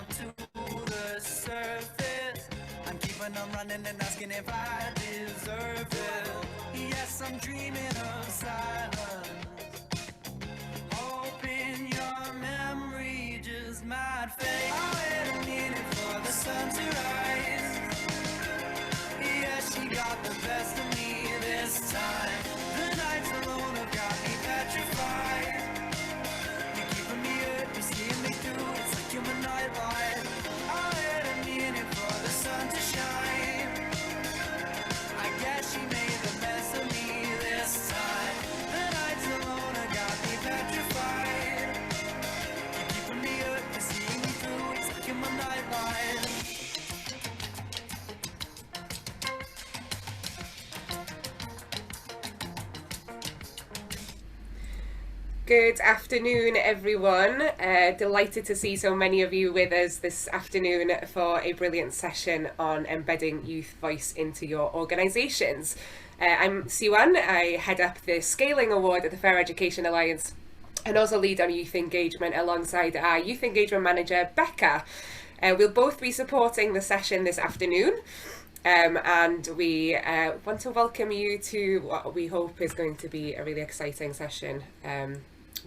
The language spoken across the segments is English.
up to the surface. I'm keeping on running and asking if I deserve it. Yes, I'm dreaming of silence, hoping your memory just might fade. I wait a minute for the sun to rise. Yeah, she got the best of me this time. The nights alone have got me petrified. You're keeping me up, you're seeing me through. It's like you're my nightlight. I wait a minute for the sun to shine. I guess she made the best of me this time. The nights alone have got me petrified. You're keeping me up, you're seeing me through. It's like you're my nightlight. Good afternoon, everyone. Delighted to see so many of you with us this afternoon for a brilliant session on embedding youth voice into your organisations. I'm Siwan. I head up the Scaling Award at the Fair Education Alliance and also lead on youth engagement alongside our youth engagement manager, Becca. We'll both be supporting the session this afternoon. And we want to welcome you to what we hope is going to be a really exciting session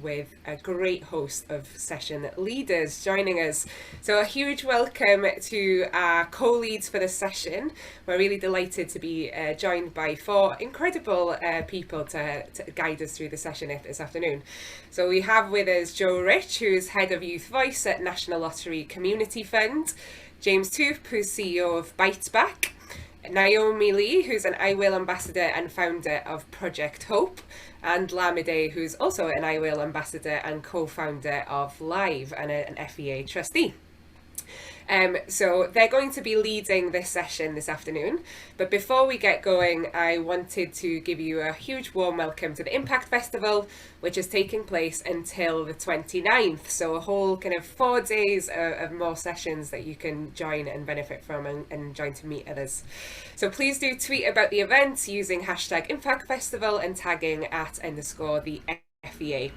with a great host of session leaders joining us. So a huge welcome to our co-leads for this session. We're really delighted to be joined by four incredible people to guide us through the session this afternoon. So we have with us Jo Rich, who's Head of Youth Voice at National Lottery Community Fund, James Toop, who's CEO of BiteBack, Naomi Lea, who's an I Will ambassador and founder of Project Hope, and Lamide, who's also an I Will ambassador and co-founder of Live and an FEA trustee. So they're going to be leading this session this afternoon. But before we get going, I wanted to give you a huge warm welcome to the Impact Festival, which is taking place until the 29th. So a whole kind of 4 days of more sessions that you can join and benefit from and join to meet others. So please do tweet about the event using hashtag Impact Festival and tagging @_the FEA.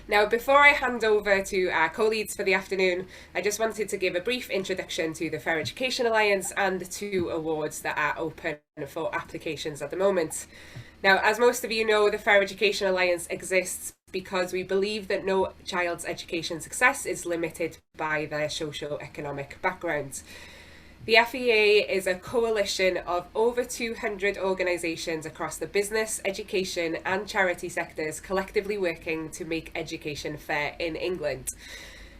Now, before I hand over to our co-leads for the afternoon, I just wanted to give a brief introduction to the Fair Education Alliance and the 2 awards that are open for applications at the moment. Now, as most of you know, the Fair Education Alliance exists because we believe that no child's education success is limited by their socio-economic background. The FEA is a coalition of over 200 organisations across the business, education and charity sectors collectively working to make education fair in England.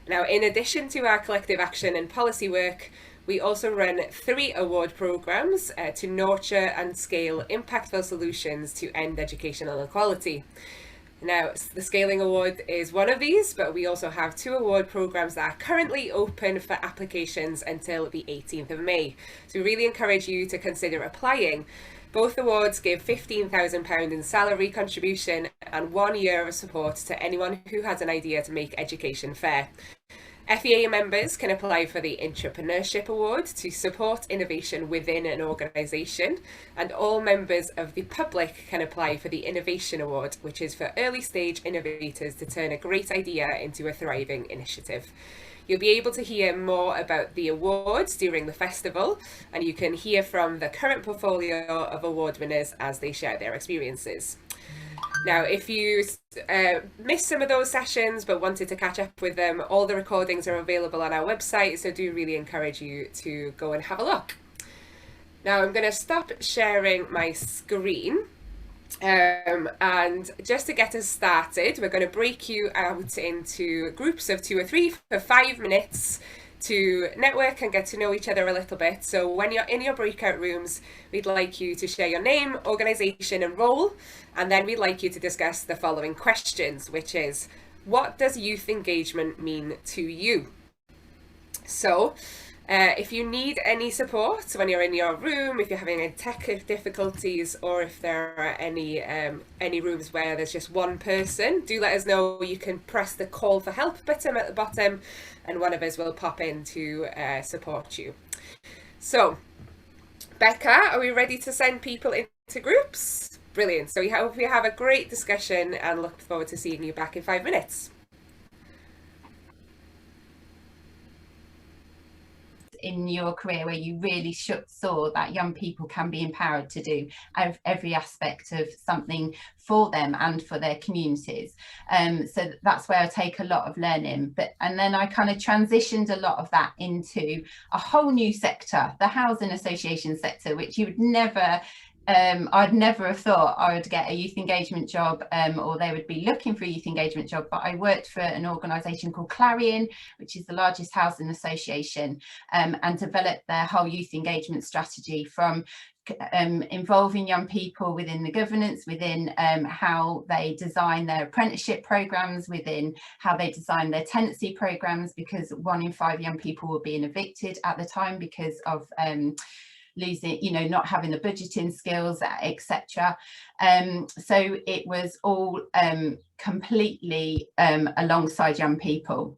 Now, in addition to our collective action and policy work, we also run 3 award programmes to nurture and scale impactful solutions to end educational inequality. Now, the Scaling Award is one of these, but we also have 2 award programmes that are currently open for applications until the 18th of May. So we really encourage you to consider applying. Both awards give £15,000 in salary contribution and 1 year of support to anyone who has an idea to make education fair. FEA members can apply for the Entrepreneurship Award to support innovation within an organisation, and all members of the public can apply for the Innovation Award, which is for early stage innovators to turn a great idea into a thriving initiative. You'll be able to hear more about the awards during the festival, and you can hear from the current portfolio of award winners as they share their experiences. Now, if you missed some of those sessions but wanted to catch up with them, all the recordings are available on our website, so do really encourage you to go and have a look. Now, I'm going to stop sharing my screen. And just to get us started, we're going to break you out into groups of 2 or 3 for 5 minutes to network and get to know each other a little bit. So when you're in your breakout rooms, we'd like you to share your name, organisation and role, and then we'd like you to discuss the following questions, which is, what does youth engagement mean to you? So if you need any support when you're in your room, if you're having any tech difficulties, or if there are any rooms where there's just one person, do let us know. You can press the call for help button at the bottom and one of us will pop in to support you. So, Becca, are we ready to send people into groups? Brilliant. So we hope you have a great discussion and look forward to seeing you back in 5 minutes. in your career where you really saw that young people can be empowered to do every aspect of something for them and for their communities? So that's where I take a lot of learning. And then I kind of transitioned a lot of that into a whole new sector, the housing association sector, which you would never I'd never have thought I would get a youth engagement job, or they would be looking for a youth engagement job. But I worked for an organisation called Clarion, which is the largest housing association, and developed their whole youth engagement strategy, from involving young people within the governance, within how they design their apprenticeship programs, within how they design their tenancy programs, because 1 in 5 young people were being evicted at the time because of losing, not having the budgeting skills, etc. So it was all completely alongside young people.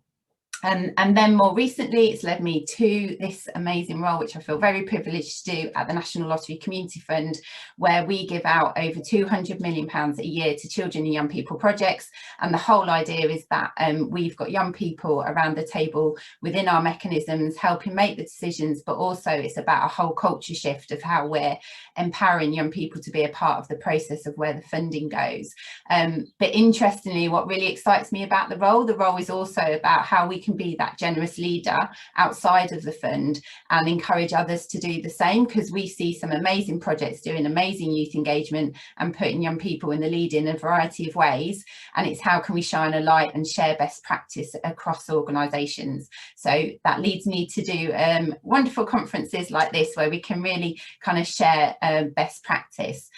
And then more recently, it's led me to this amazing role, which I feel very privileged to do at the National Lottery Community Fund, where we give out over £200 million a year to children and young people projects. And the whole idea is that we've got young people around the table within our mechanisms helping make the decisions, but also it's about a whole culture shift of how we're empowering young people to be a part of the process of where the funding goes. But interestingly, what really excites me about the role is also about how we can be that generous leader outside of the fund and encourage others to do the same, because we see some amazing projects doing amazing youth engagement and putting young people in the lead in a variety of ways. And it's how can we shine a light and share best practice across organisations. So that leads me to do wonderful conferences like this, where we can really kind of share best practice.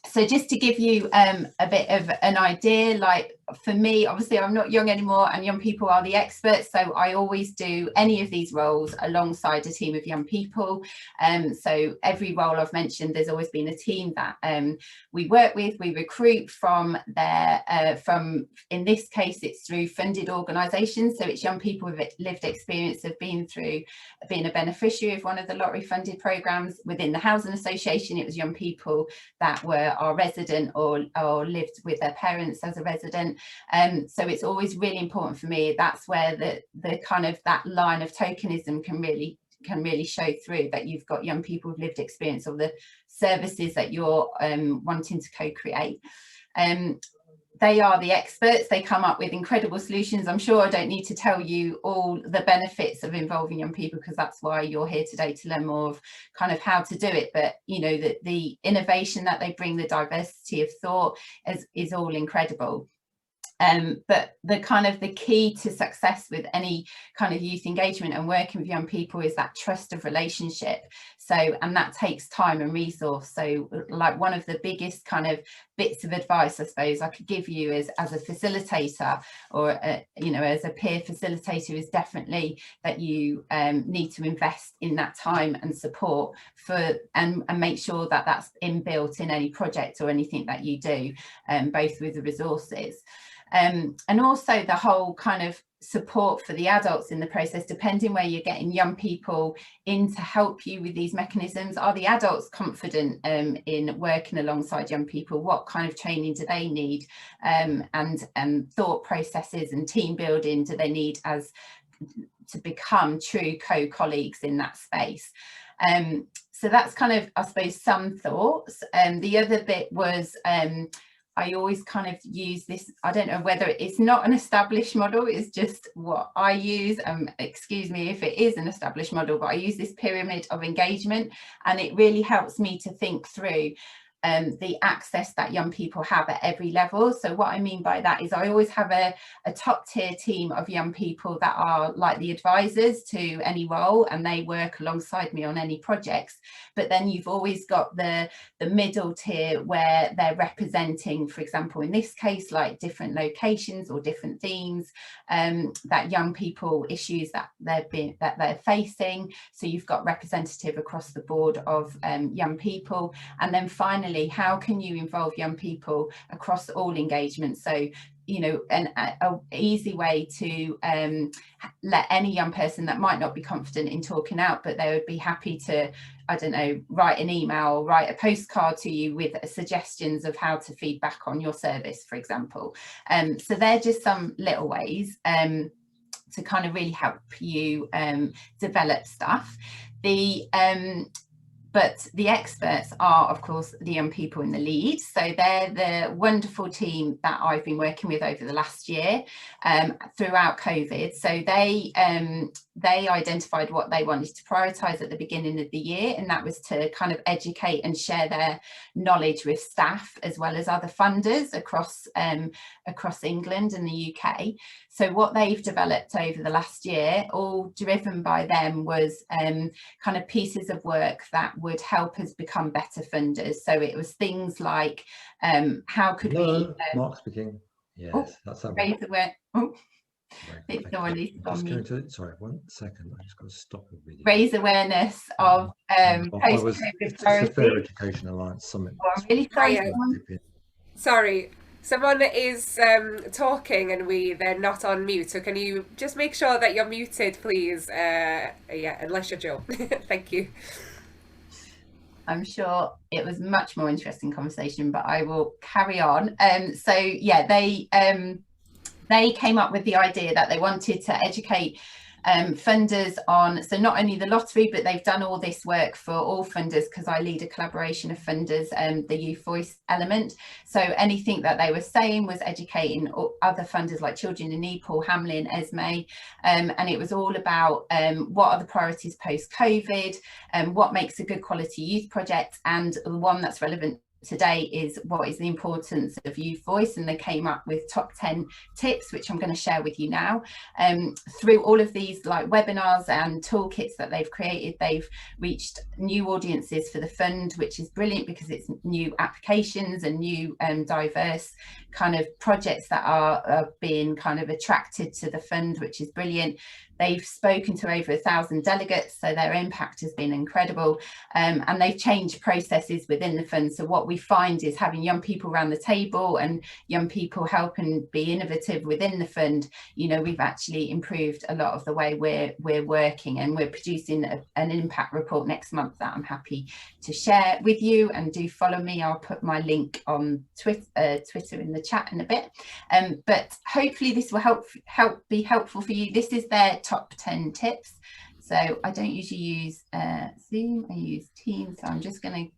So just to give you a bit of an idea, like for me, obviously I'm not young anymore and young people are the experts, so I always do any of these roles alongside a team of young people. So every role I've mentioned, there's always been a team that we work with, we recruit from in this case it's through funded organisations, so it's young people with lived experience of being a beneficiary of one of the lottery funded programmes. Within the housing association, it was young people that were our resident or lived with their parents as a resident. So it's always really important for me. That's where the kind of that line of tokenism can really show through, that you've got young people with lived experience of the services that you're wanting to co-create. They are the experts. They come up with incredible solutions. I'm sure I don't need to tell you all the benefits of involving young people, because that's why you're here today, to learn more of kind of how to do it. But the innovation that they bring, the diversity of thought is all incredible. But the key to success with any kind of youth engagement and working with young people is that trust of relationship. So, and that takes time and resource. So like one of the biggest kind of bits of advice I suppose I could give you is, as a facilitator or as a peer facilitator, is definitely that you need to invest in that time and support and make sure that that's inbuilt in any project or anything that you do, both with the resources. And also the whole kind of support for the adults in the process, depending where you're getting young people in to help you with these mechanisms. Are the adults confident in working alongside young people? What kind of training do they need, and thought processes and team building do they need to become true co-colleagues in that space? So that's kind of, I suppose, some thoughts. The other bit was I always kind of use this, I don't know whether it's not an established model, it's just what I use, excuse me if it is an established model, but I use this pyramid of engagement, and it really helps me to think through the access that young people have at every level. So what I mean by that is I always have a top tier team of young people that are like the advisors to any role, and they work alongside me on any projects. But then you've always got the middle tier where they're representing, for example, in this case, like different locations or different themes, that young people issues that they're facing. So you've got representative across the board of young people. And then finally, how can you involve young people across all engagements? So an easy way to let any young person that might not be confident in talking out, but they would be happy to, I don't know, write an email or write a postcard to you with suggestions of how to feed back on your service, for example. So they're just some little ways. to kind of really help you develop stuff. But the experts are, of course, the young people in the lead. So they're the wonderful team that I've been working with over the last year throughout COVID. So they identified what they wanted to prioritise at the beginning of the year, and that was to kind of educate and share their knowledge with staff as well as other funders across England and the UK. So what they've developed over the last year, all driven by them, was kind of pieces of work that would help us become better funders. So it was things like how could we... Mark speaking. Yes, oh, that's that raise one. oh, Right, sorry, 1 second. I just got to stop the video. Raise awareness of post-COVID priorities. Fair Education Alliance Summit. Oh, I'm really sorry. Sorry, someone is talking and they're not on mute. So can you just make sure that you're muted, please? Yeah, unless you're Joe. Thank you. I'm sure it was much more interesting conversation, but I will carry on. So yeah, they came up with the idea that they wanted to educate funders on, so not only the lottery, but they've done all this work for all funders, because I lead a collaboration of funders, the youth voice element. So anything that they were saying was educating other funders like Children in Need, Paul Hamlin, Esme, and it was all about what are the priorities post-COVID, what makes a good quality youth project, and the one that's relevant today is what is the importance of youth voice. And they came up with top 10 tips, which I'm going to share with you now. Through all of these like webinars and toolkits that they've created, they've reached new audiences for the fund, which is brilliant because it's new applications and new diverse kind of projects that are being kind of attracted to the fund, which is brilliant. They've spoken to over 1,000 delegates, so their impact has been incredible, and they've changed processes within the fund. So what we find is having young people around the table and young people helping be innovative within the fund. You know, we've actually improved a lot of the way we're working, and we're producing an impact report next month that I'm happy to share with you. And do follow me. I'll put my link on Twitter in the chat in a bit. But hopefully this will be helpful for you. This is their top 10 tips. So I don't usually use Zoom, I use Teams. So I'm just going to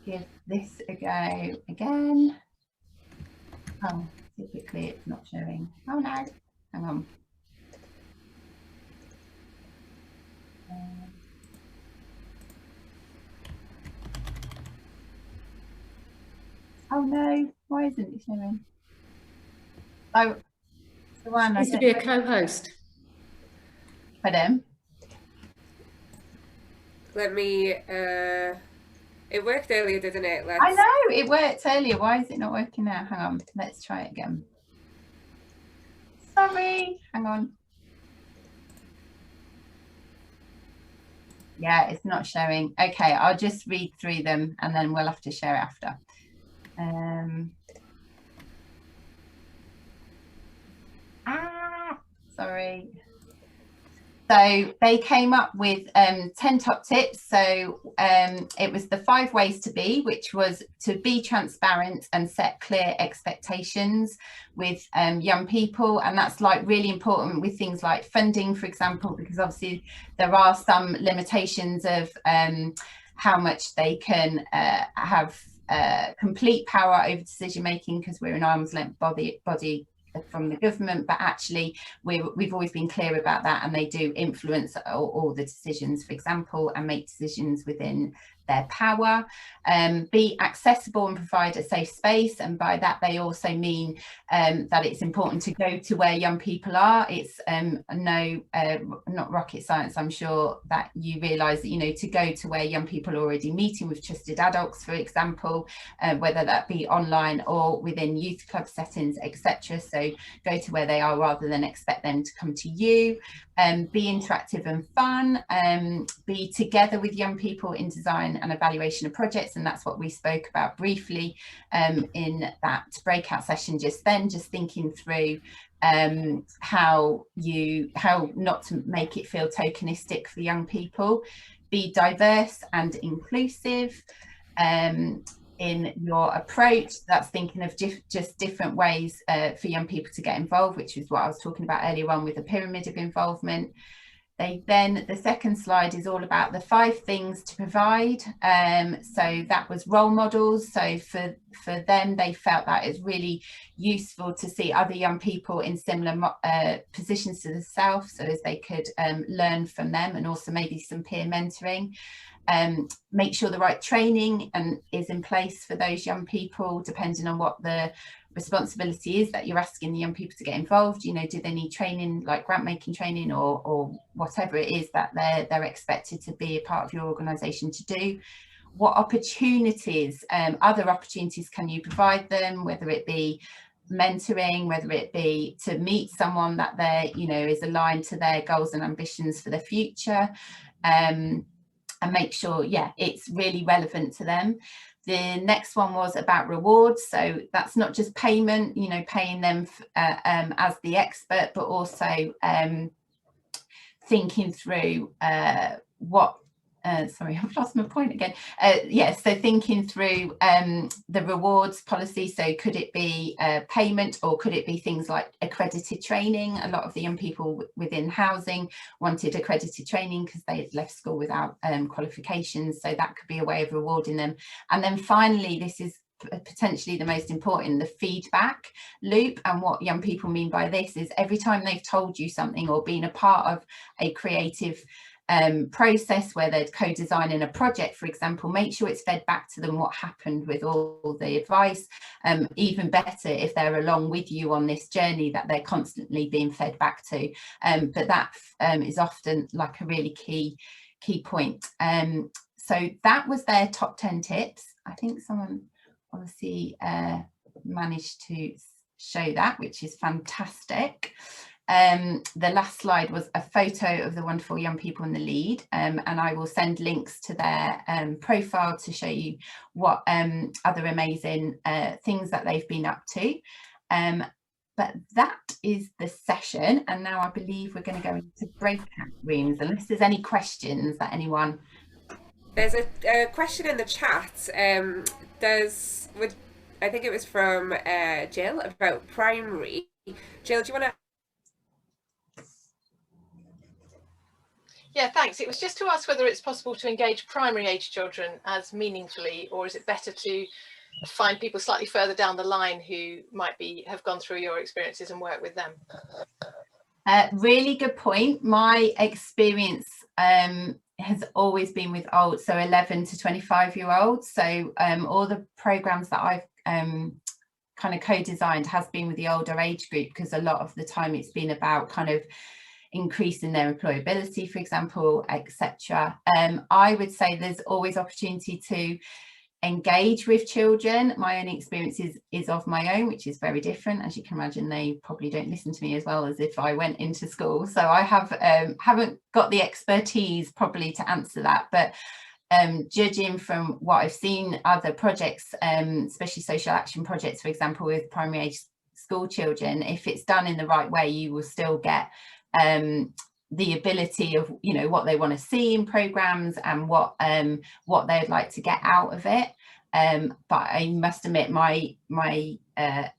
give this a go again. Oh, typically it's not showing. Oh no, hang on. Oh no, why isn't it showing? Oh, the one needs to be a co-host. Pardon? Let me, it worked earlier, didn't it? I know, it worked earlier. Why is it not working now? Hang on, let's try it again. Sorry, hang on. Yeah, it's not showing. Okay, I'll just read through them and then we'll have to share it after. Sorry. So they came up with 10 top tips. So it was the 5 ways to be, which was to be transparent and set clear expectations with young people. And that's like really important with things like funding, for example, because obviously there are some limitations of how much they can have complete power over decision making, because we're an arm's length body from the government, but actually we've always been clear about that, and they do influence all the decisions, for example, and make decisions within their power. Be accessible and provide a safe space, and by that they also mean that it's important to go to where young people are. It's not rocket science. I'm sure that you realise that, you know, to go to where young people are already meeting with trusted adults, for example, whether that be online or within youth club settings, etc. So go to where they are rather than expect them to come to you. Be interactive and fun. Be together with young people in design and evaluation of projects, and that's what we spoke about briefly in that breakout session just then, just thinking through how not to make it feel tokenistic for young people. Be diverse and inclusive. in your approach. That's thinking of just different ways for young people to get involved, which is what I was talking about earlier on with the pyramid of involvement. The second slide is all about the 5 things to provide. So that was role models. So for them, they felt that it's really useful to see other young people in similar positions to themselves, so as they could learn from them, and also maybe some peer mentoring. Make sure the right training is in place for those young people, depending on what the responsibility is that you're asking the young people to get involved. You know, do they need training, like grant making training, or whatever it is that they're expected to be a part of your organisation to do? What opportunities, other opportunities can you provide them, whether it be mentoring, whether it be to meet someone that is aligned to their goals and ambitions for the future, and make sure, it's really relevant to them. The next one was about rewards. So that's not just payment, paying them as the expert, but also thinking through what, sorry, I've lost my point again. So thinking through the rewards policy. So could it be payment, or could it be things like accredited training? A lot of the young people within housing wanted accredited training because they had left school without qualifications. So that could be a way of rewarding them. And then finally, this is potentially the most important, the feedback loop. And what young people mean by this is every time they've told you something or been a part of a creative process where they're co-designing a project, for example, make sure it's fed back to them what happened with all the advice. Even better if they're along with you on this journey, that they're constantly being fed back to. But that is often like a really key point. So that was their top 10 tips. I think someone obviously managed to show that, which is fantastic. The last slide was a photo of the wonderful young people in the lead, and I will send links to their profile to show you what other amazing things that they've been up to. But that is the session, and now I believe we're going to go into breakout rooms, unless there's any questions that anyone... There's a question in the chat. I think it was from Jill about primary. Jill, do you want to... Yeah, thanks. It was just to ask whether it's possible to engage primary age children as meaningfully, or is it better to find people slightly further down the line who might have gone through your experiences and work with them? Really good point. My experience has always been with old, so 11 to 25-year-olds. So all the programs that I've kind of co-designed has been with the older age group, because a lot of the time it's been about kind of increasing their employability, for example, etc. I would say there's always opportunity to engage with children. My own experience is of my own, which is very different. As you can imagine, they probably don't listen to me as well as if I went into school. So I haven't got the expertise probably to answer that. But judging from what I've seen other projects, especially social action projects, for example, with primary age school children, if it's done in the right way, you will still get the ability of, you know, what they want to see in programs and what they'd like to get out of it. But I must admit, my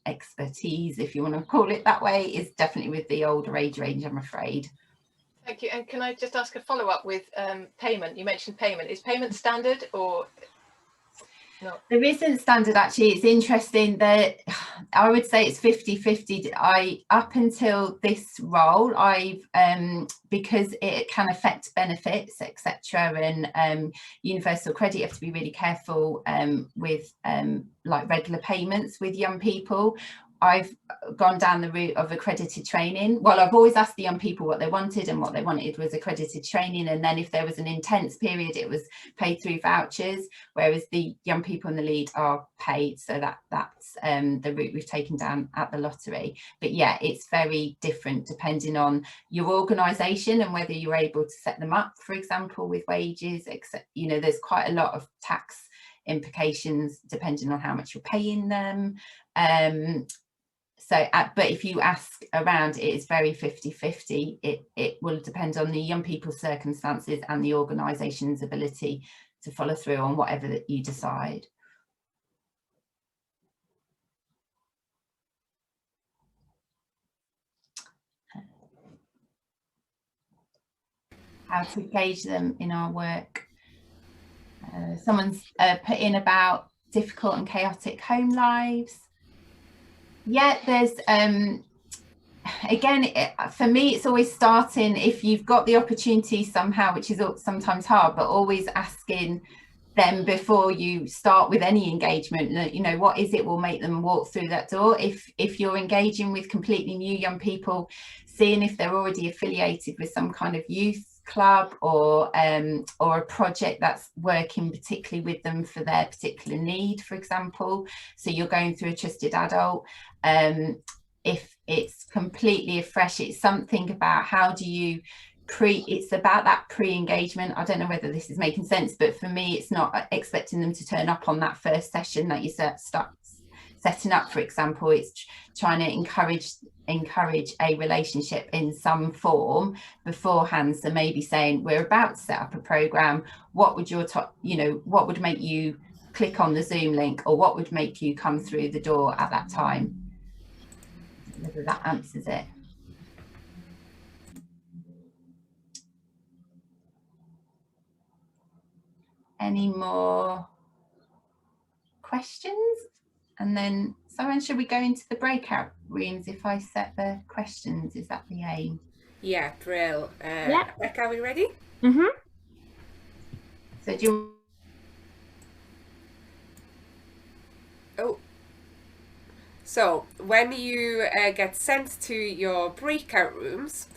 expertise, if you want to call it that way, is definitely with the older age range, I'm afraid. Thank you. And can I just ask a follow-up with payment? You mentioned payment. Is payment standard or no? There isn't standard, actually. It's interesting that I would say it's 50-50. Up until this role, I've because it can affect benefits, etc., and universal credit, you have to be really careful with like regular payments with young people. I've gone down the route of accredited training. Well, I've always asked the young people what they wanted, and what they wanted was accredited training. And then if there was an intense period, it was paid through vouchers, whereas the young people in the lead are paid. So that's the route we've taken down at the lottery. But yeah, it's very different depending on your organisation and whether you're able to set them up, for example, with wages, except, you know, there's quite a lot of tax implications depending on how much you're paying them. But if you ask around, it is very 50-50. It will depend on the young people's circumstances and the organisation's ability to follow through on whatever that you decide. how to engage them in our work. Someone's put in about difficult and chaotic home lives. Yeah, there's again, for me, it's always starting, if you've got the opportunity somehow, which is sometimes hard, but always asking them before you start with any engagement, you know, what is it will make them walk through that door. If you're engaging with completely new young people, seeing if they're already affiliated with some kind of youth club or a project that's working particularly with them for their particular need, for example. So you're going through a trusted adult. If it's completely fresh, it's something about how do you it's about that pre-engagement. I don't know whether this is making sense, but for me, it's not expecting them to turn up on that first session that you start setting up, for example. It's trying to encourage a relationship in some form beforehand. So maybe saying, we're about to set up a program, what would your what would make you click on the Zoom link, or what would make you come through the door at that time? Whether that answers it. Any more questions? And then, Someone, should we go into the breakout rooms if I set the questions? Is that the aim? Yeah, brill. Yeah. Becca, are we ready? Mm-hmm. So do you... Oh. So when you get sent to your breakout rooms,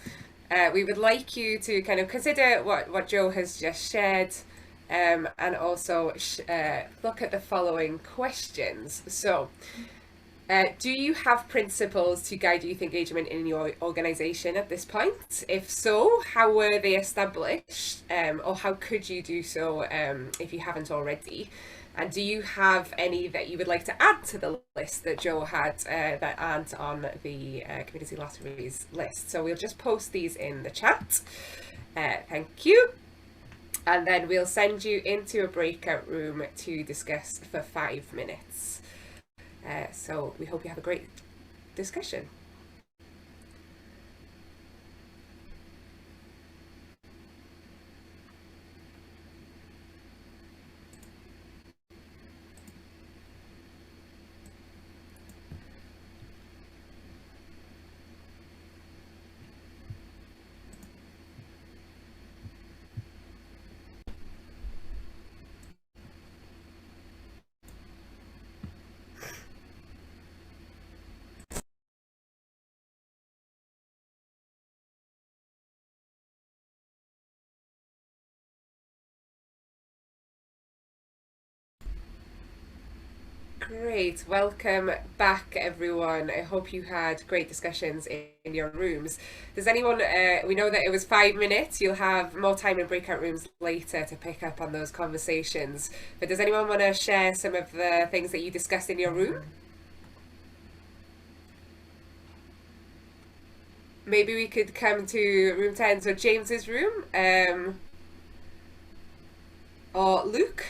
we would like you to kind of consider what Jo has just shared, and also look at the following questions. So, do you have principles to guide youth engagement in your organisation at this point? If so, how were they established, or how could you do so if you haven't already? And do you have any that you would like to add to the list that Jo had that aren't on the community lotteries list? So we'll just post these in the chat. Thank you. And then we'll send you into a breakout room to discuss for 5 minutes. So we hope you have a great discussion. Great, welcome back everyone. I hope you had great discussions in your rooms. Does anyone, we know that it was 5 minutes, you'll have more time in breakout rooms later to pick up on those conversations, but does anyone want to share some of the things that you discussed in your room? Maybe we could come to room 10, so James's room, or Luke?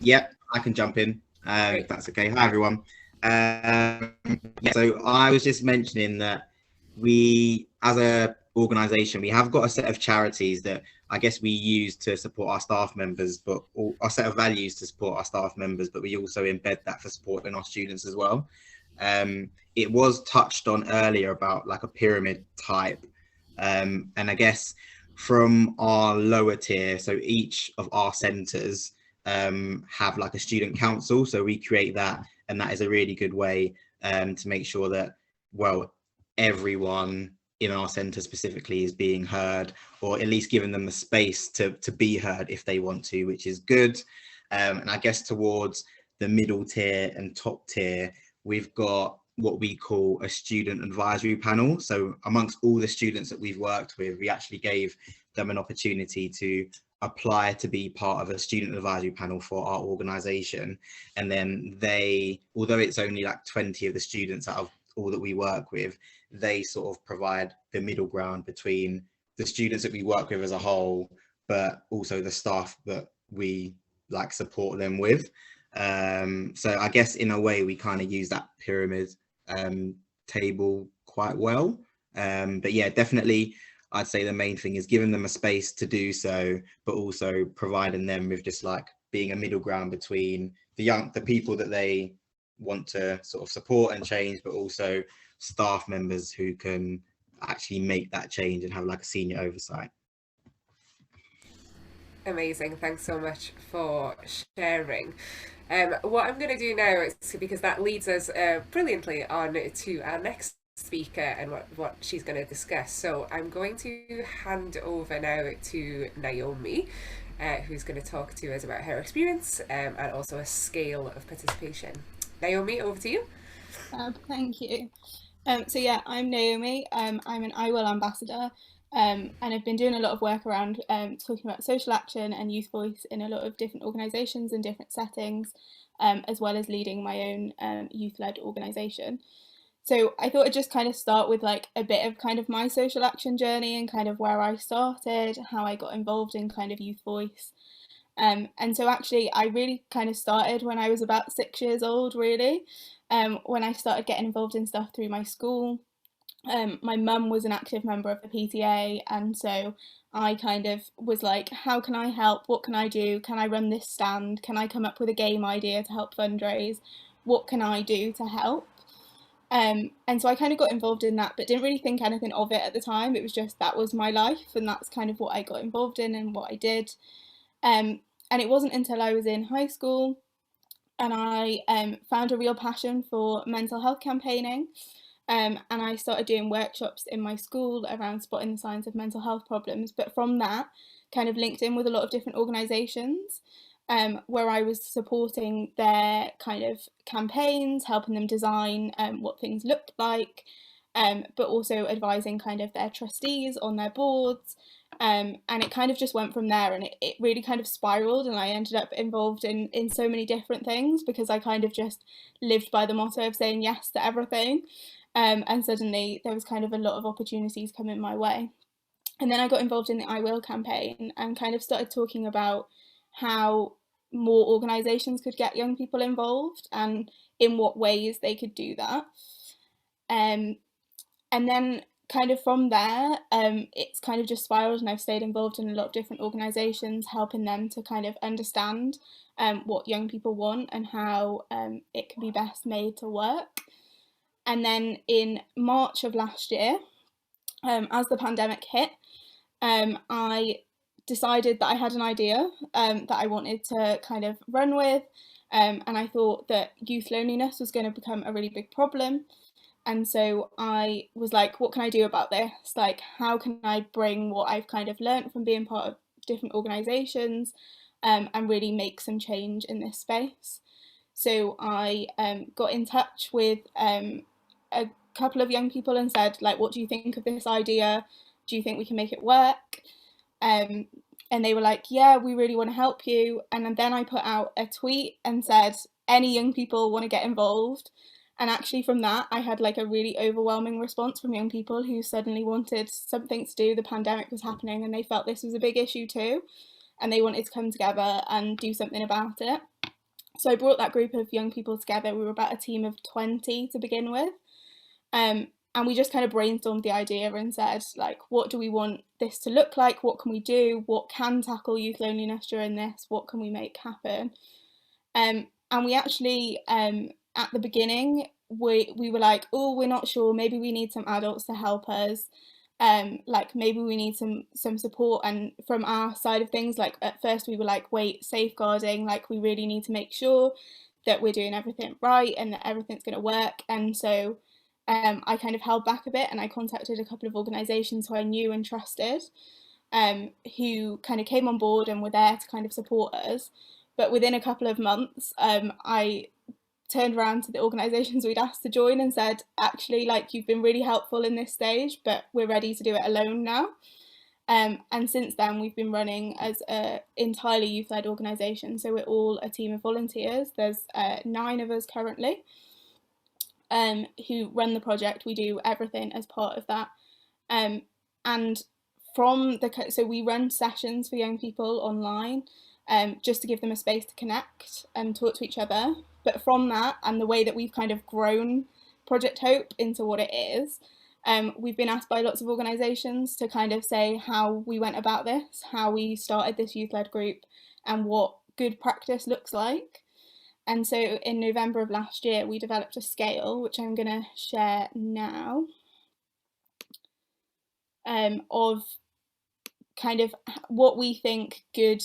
Yep, I can jump in if that's okay. Hi everyone. Yeah, so I was just mentioning that we, as a organisation, we have got a set of charities that I guess we use to support our staff members, but our set of values to support our staff members, but we also embed that for supporting our students as well. It was touched on earlier about like a pyramid type, and I guess from our lower tier, so each of our centres have like a student council, so we create that, and that is a really good way to make sure that, well, everyone in our centre specifically is being heard, or at least giving them the space to be heard if they want to, which is good. And I guess towards the middle tier and top tier, we've got what we call a student advisory panel. So amongst all the students that we've worked with, we actually gave them an opportunity to apply to be part of a student advisory panel for our organisation, and then they, although it's only like 20 of the students out of all that we work with, they sort of provide the middle ground between the students that we work with as a whole, but also the staff that we like support them with. So I guess in a way we kind of use that pyramid table quite well. But yeah, definitely I'd say the main thing is giving them a space to do so, but also providing them with just like being a middle ground between the people that they want to sort of support and change, but also staff members who can actually make that change and have like a senior oversight. Amazing, thanks so much for sharing. What I'm going to do now is, because that leads us brilliantly on to our next speaker and what she's going to discuss. So I'm going to hand over now to Naomi, who's going to talk to us about her experience and also a scale of participation. Naomi, over to you. Thank you. So yeah, I'm Naomi. I'm an I Will ambassador, and I've been doing a lot of work around talking about social action and youth voice in a lot of different organisations and different settings, as well as leading my own youth-led organisation. So I thought I'd just kind of start with like a bit of kind of my social action journey and kind of where I started, how I got involved in kind of youth voice. And so actually I really kind of started when I was about 6 years old, really, when I started getting involved in stuff through my school. My mum was an active member of the PTA, and so I kind of was like, how can I help? What can I do? Can I run this stand? Can I come up with a game idea to help fundraise? What can I do to help? And so I kind of got involved in that, but didn't really think anything of it at the time. It was just that was my life, and that's kind of what I got involved in and what I did. And it wasn't until I was in high school and I found a real passion for mental health campaigning. And I started doing workshops in my school around spotting the signs of mental health problems. But from that, kind of linked in with a lot of different organisations, where I was supporting their kind of campaigns, helping them design what things looked like, but also advising kind of their trustees on their boards. And it kind of just went from there, and it really kind of spiraled, and I ended up involved in so many different things because I kind of just lived by the motto of saying yes to everything. And suddenly there was kind of a lot of opportunities coming my way. And then I got involved in the I Will campaign and kind of started talking about how more organisations could get young people involved and in what ways they could do that. And then kind of from there, it's kind of just spiraled, and I've stayed involved in a lot of different organisations, helping them to kind of understand what young people want and how it can be best made to work. And then in March of last year, as the pandemic hit, I decided that I had an idea that I wanted to kind of run with, and I thought that youth loneliness was going to become a really big problem. And so I was like, what can I do about this? Like, how can I bring what I've kind of learnt from being part of different organisations and really make some change in this space? So I got in touch with a couple of young people and said, like, what do you think of this idea? Do you think we can make it work? And they were like, yeah, we really want to help you. And then I put out a tweet and said, any young people want to get involved? And actually from that, I had like a really overwhelming response from young people who suddenly wanted something to do. The pandemic was happening and they felt this was a big issue too. And they wanted to come together and do something about it. So I brought that group of young people together. We were about a team of 20 to begin with. And we just kind of brainstormed the idea and said, like, what do we want this to look like? What can we do? What can tackle youth loneliness during this? What can we make happen? And we actually, at the beginning, we were like, oh, we're not sure. Maybe we need some adults to help us. Like maybe we need some support. And from our side of things, like at first we were like, wait, safeguarding, like we really need to make sure that we're doing everything right and that everything's going to work. And so I kind of held back a bit, and I contacted a couple of organisations who I knew and trusted, who kind of came on board and were there to kind of support us. But within a couple of months, I turned around to the organisations we'd asked to join and said, actually, like, you've been really helpful in this stage, but we're ready to do it alone now. And since then, we've been running as an entirely youth-led organisation. So we're all a team of volunteers. There's 9 of us currently who run the project. We do everything as part of that. And so we run sessions for young people online, just to give them a space to connect and talk to each other. But from that, and the way that we've kind of grown Project Hope into what it is, We've been asked by lots of organisations to kind of say how we went about this, how we started this youth-led group, and what good practice looks like. And so in November of last year, we developed a scale, which I'm going to share now, of kind of what we think good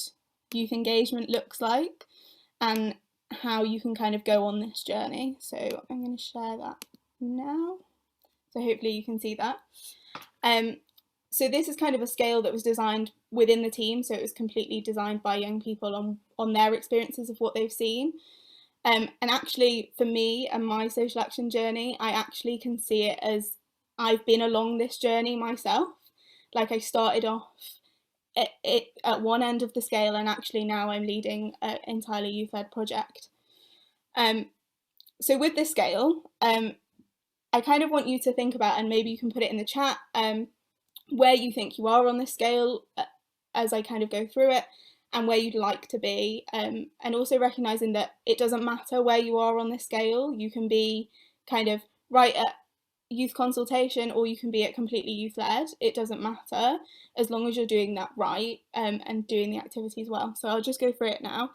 youth engagement looks like and how you can kind of go on this journey. So I'm going to share that now. So hopefully you can see that. So this is kind of a scale that was designed within the team. So it was completely designed by young people on their experiences of what they've seen. And actually for me and my social action journey, I actually can see it as I've been along this journey myself. Like I started off at one end of the scale, and actually now I'm leading an entirely youth-led project. So with this scale, I kind of want you to think about, and maybe you can put it in the chat, where you think you are on this scale as I kind of go through it, and where you'd like to be, and also recognising that it doesn't matter where you are on this scale. You can be kind of right at youth consultation, or you can be at completely youth-led. It doesn't matter, as long as you're doing that right, and doing the activities well. So I'll just go through it now.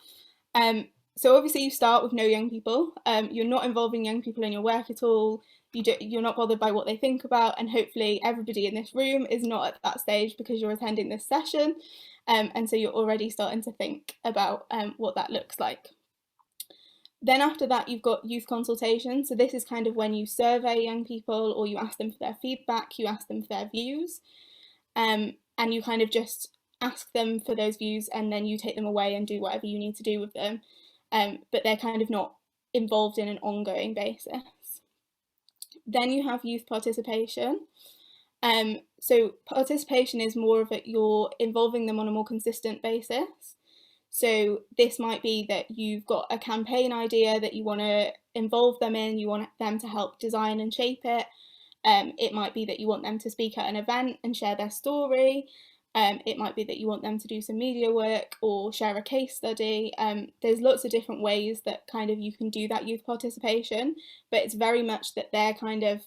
So obviously you start with no young people. You're not involving young people in your work at all. You're not bothered by what they think about, and hopefully everybody in this room is not at that stage because you're attending this session, and so you're already starting to think about what that looks like. Then after that, you've got youth consultation. So this is kind of when you survey young people, or you ask them for their feedback, you ask them for their views, and you kind of just ask them for those views, and then you take them away and do whatever you need to do with them. But they're kind of not involved in an ongoing basis. Then you have youth participation. So participation is more of it, you're involving them on a more consistent basis. So this might be that you've got a campaign idea that you want to involve them in, you want them to help design and shape it. It might be that you want them to speak at an event and share their story. It might be that you want them to do some media work or share a case study. There's lots of different ways that kind of you can do that youth participation, but it's very much that they're kind of,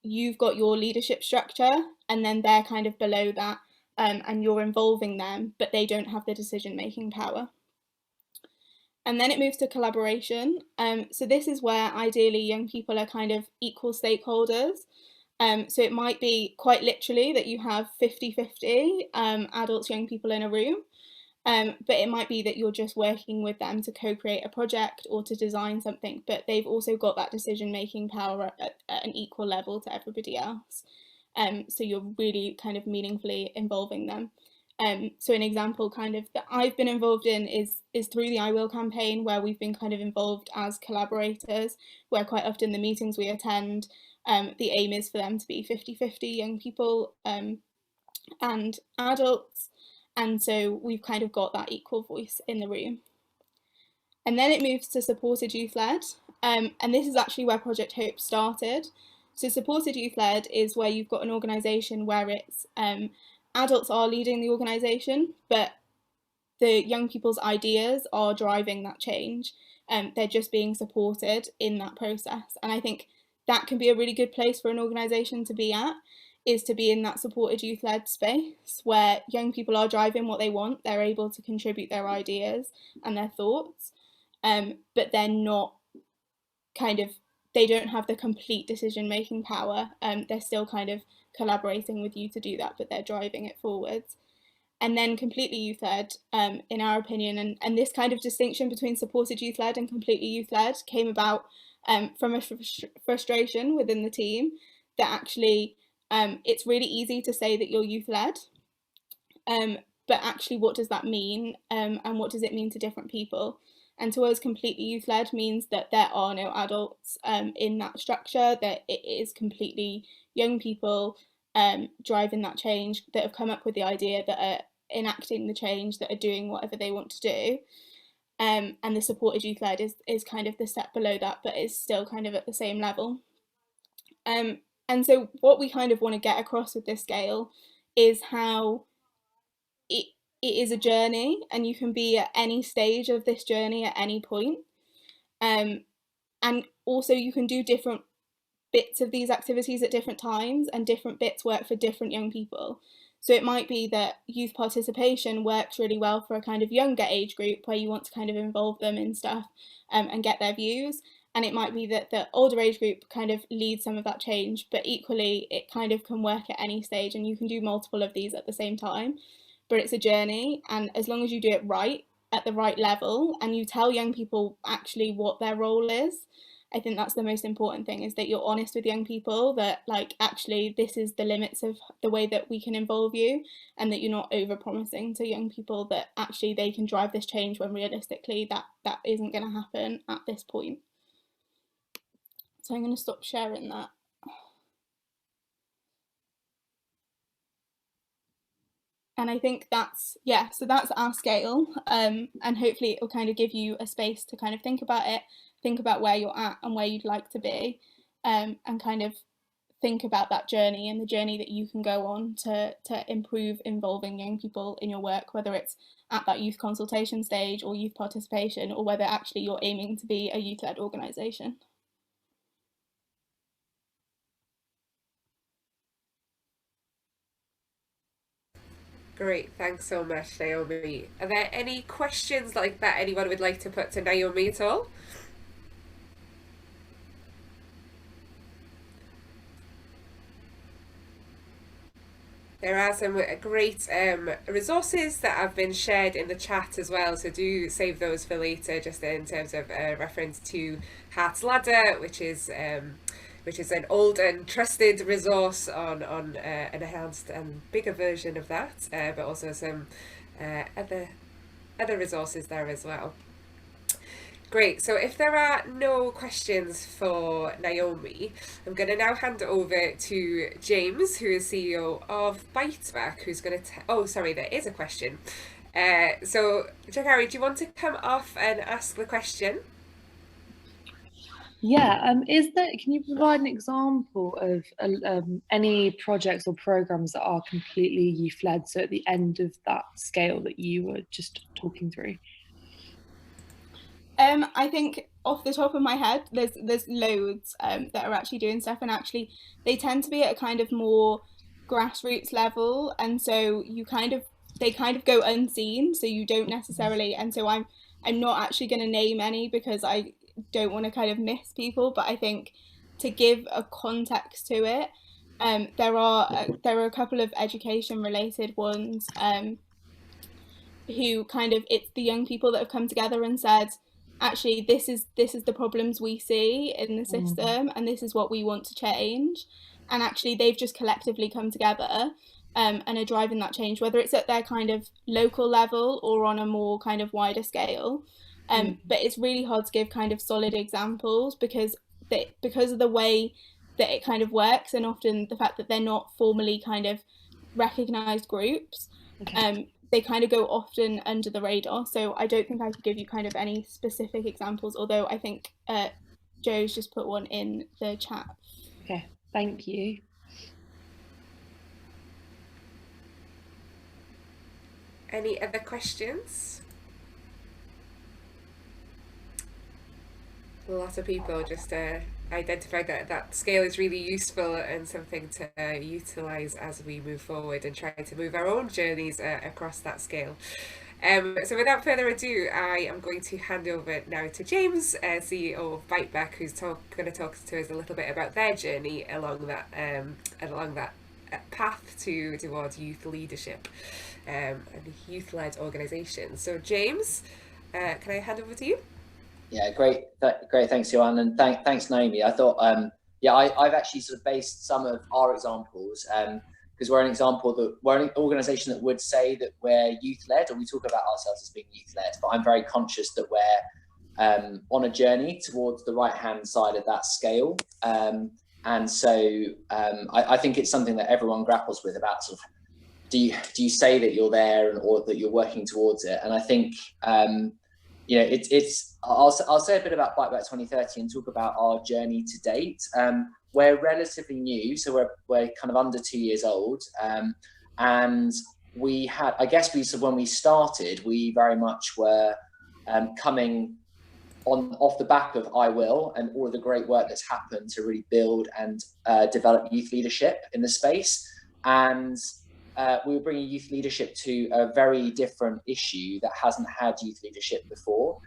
you've got your leadership structure and then they're kind of below that, and you're involving them, but they don't have the decision-making power. And then it moves to collaboration. So this is where ideally young people are kind of equal stakeholders. So it might be quite literally that you have 50-50 adults, young people in a room, but it might be that you're just working with them to co-create a project or to design something, but they've also got that decision-making power at an equal level to everybody else. So you're really kind of meaningfully involving them. So an example kind of that I've been involved in is through the I Will campaign, where we've been kind of involved as collaborators, where quite often the meetings we attend, the aim is for them to be 50-50 young people and adults, and so we've kind of got that equal voice in the room. And then it moves to supported youth-led, and this is actually where Project Hope started. So supported youth-led is where you've got an organisation where it's adults are leading the organisation, but the young people's ideas are driving that change. They're just being supported in that process. And I think that can be a really good place for an organisation to be at, is to be in that supported youth-led space where young people are driving what they want, they're able to contribute their ideas and their thoughts, but they're not kind of, they don't have the complete decision-making power. They're still kind of collaborating with you to do that, but they're driving it forwards. And then completely youth-led, in our opinion, and this kind of distinction between supported youth-led and completely youth-led came about from a frustration within the team that actually it's really easy to say that you're youth-led, but actually what does that mean, and what does it mean to different people? And to us, completely youth-led means that there are no adults in that structure, that it is completely young people driving that change, that have come up with the idea, that are enacting the change, that are doing whatever they want to do. And the supported youth-led is kind of the step below that, but is still kind of at the same level. And so what we kind of want to get across with this scale is how it is a journey, and you can be at any stage of this journey at any point. And also you can do different bits of these activities at different times, and different bits work for different young people. So it might be that youth participation works really well for a kind of younger age group where you want to kind of involve them in stuff and get their views. And it might be that the older age group kind of leads some of that change, but equally it kind of can work at any stage, and you can do multiple of these at the same time. But it's a journey, and as long as you do it right at the right level and you tell young people actually what their role is, I think that's the most important thing, is that you're honest with young people that, like, actually this is the limits of the way that we can involve you, and that you're not over promising to young people that actually they can drive this change when realistically that isn't going to happen at this point. So I'm going to stop sharing that. And I think that's, yeah, so that's our scale, and hopefully it will kind of give you a space to kind of think about it, think about where you're at and where you'd like to be, and kind of think about that journey and the journey that you can go on to improve involving young people in your work, whether it's at that youth consultation stage or youth participation, or whether actually you're aiming to be a youth-led organisation. Great, thanks so much, Naomi. Are there any questions like that anyone would like to put to Naomi at all? There are some great resources that have been shared in the chat as well, so do save those for later, just in terms of reference to Heart's Ladder, which is an old and trusted resource on an enhanced and bigger version of that, but also some other resources there as well. Great, so if there are no questions for Naomi, I'm going to now hand it over to James, who is CEO of BiteBack, who's going to oh, sorry, there is a question. So, Jakari, do you want to come off and ask the question? Yeah, can you provide an example of any projects or programs that are completely youth-led, so at the end of that scale that you were just talking through? I think off the top of my head, there's loads that are actually doing stuff, and actually they tend to be at a kind of more grassroots level, and so they kind of go unseen, so you don't necessarily, and so I'm not actually going to name any because I don't want to kind of miss people, but I think to give a context to it, there are a couple of education related ones who kind of, it's the young people that have come together and said, actually this is the problems we see in the system, and this is what we want to change, and actually they've just collectively come together and are driving that change, whether it's at their kind of local level or on a more kind of wider scale. But it's really hard to give kind of solid examples because of the way that it kind of works, and often the fact that they're not formally kind of recognised groups. Okay. They kind of go often under the radar, so I don't think I could give you kind of any specific examples, although I think Joe's just put one in the chat. Okay, thank you. Any other questions? A lot of people just identified that scale is really useful and something to utilise as we move forward and try to move our own journeys across that scale. So without further ado, I am going to hand over now to James, CEO of BiteBack, who's going to talk to us a little bit about their journey along that path towards youth leadership and youth-led organisations. So James, can I hand over to you? Yeah, great. Thanks, Joanne, and thanks, Naomi. I thought, I've actually sort of based some of our examples because we're an organisation that would say that we're youth-led, or we talk about ourselves as being youth-led. But I'm very conscious that we're on a journey towards the right-hand side of that scale, and so I think it's something that everyone grapples with about sort of do you say that you're there or that you're working towards it, and I think. I'll say a bit about BiteBack 2030 and talk about our journey to date. We're relatively new, so we're kind of under 2 years old, and we had, I guess, when we started, we very much were coming off the back of I Will and all of the great work that's happened to really build and develop youth leadership in the space. And we were bringing youth leadership to a very different issue that hasn't had youth leadership before,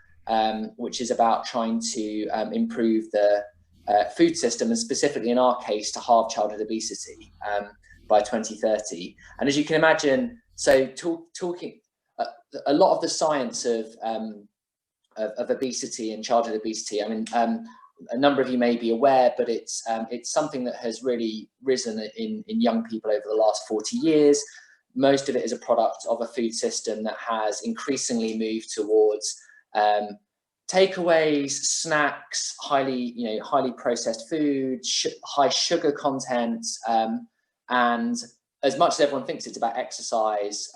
which is about trying to improve the food system, and specifically in our case to halve childhood obesity by 2030. And as you can imagine, so talking a lot of the science of obesity and childhood obesity, I mean, a number of you may be aware, but it's something that has really risen in young people over the last 40 years. Most of it is a product of a food system that has increasingly moved towards takeaways, snacks, highly processed food, high sugar content, and as much as everyone thinks it's about exercise,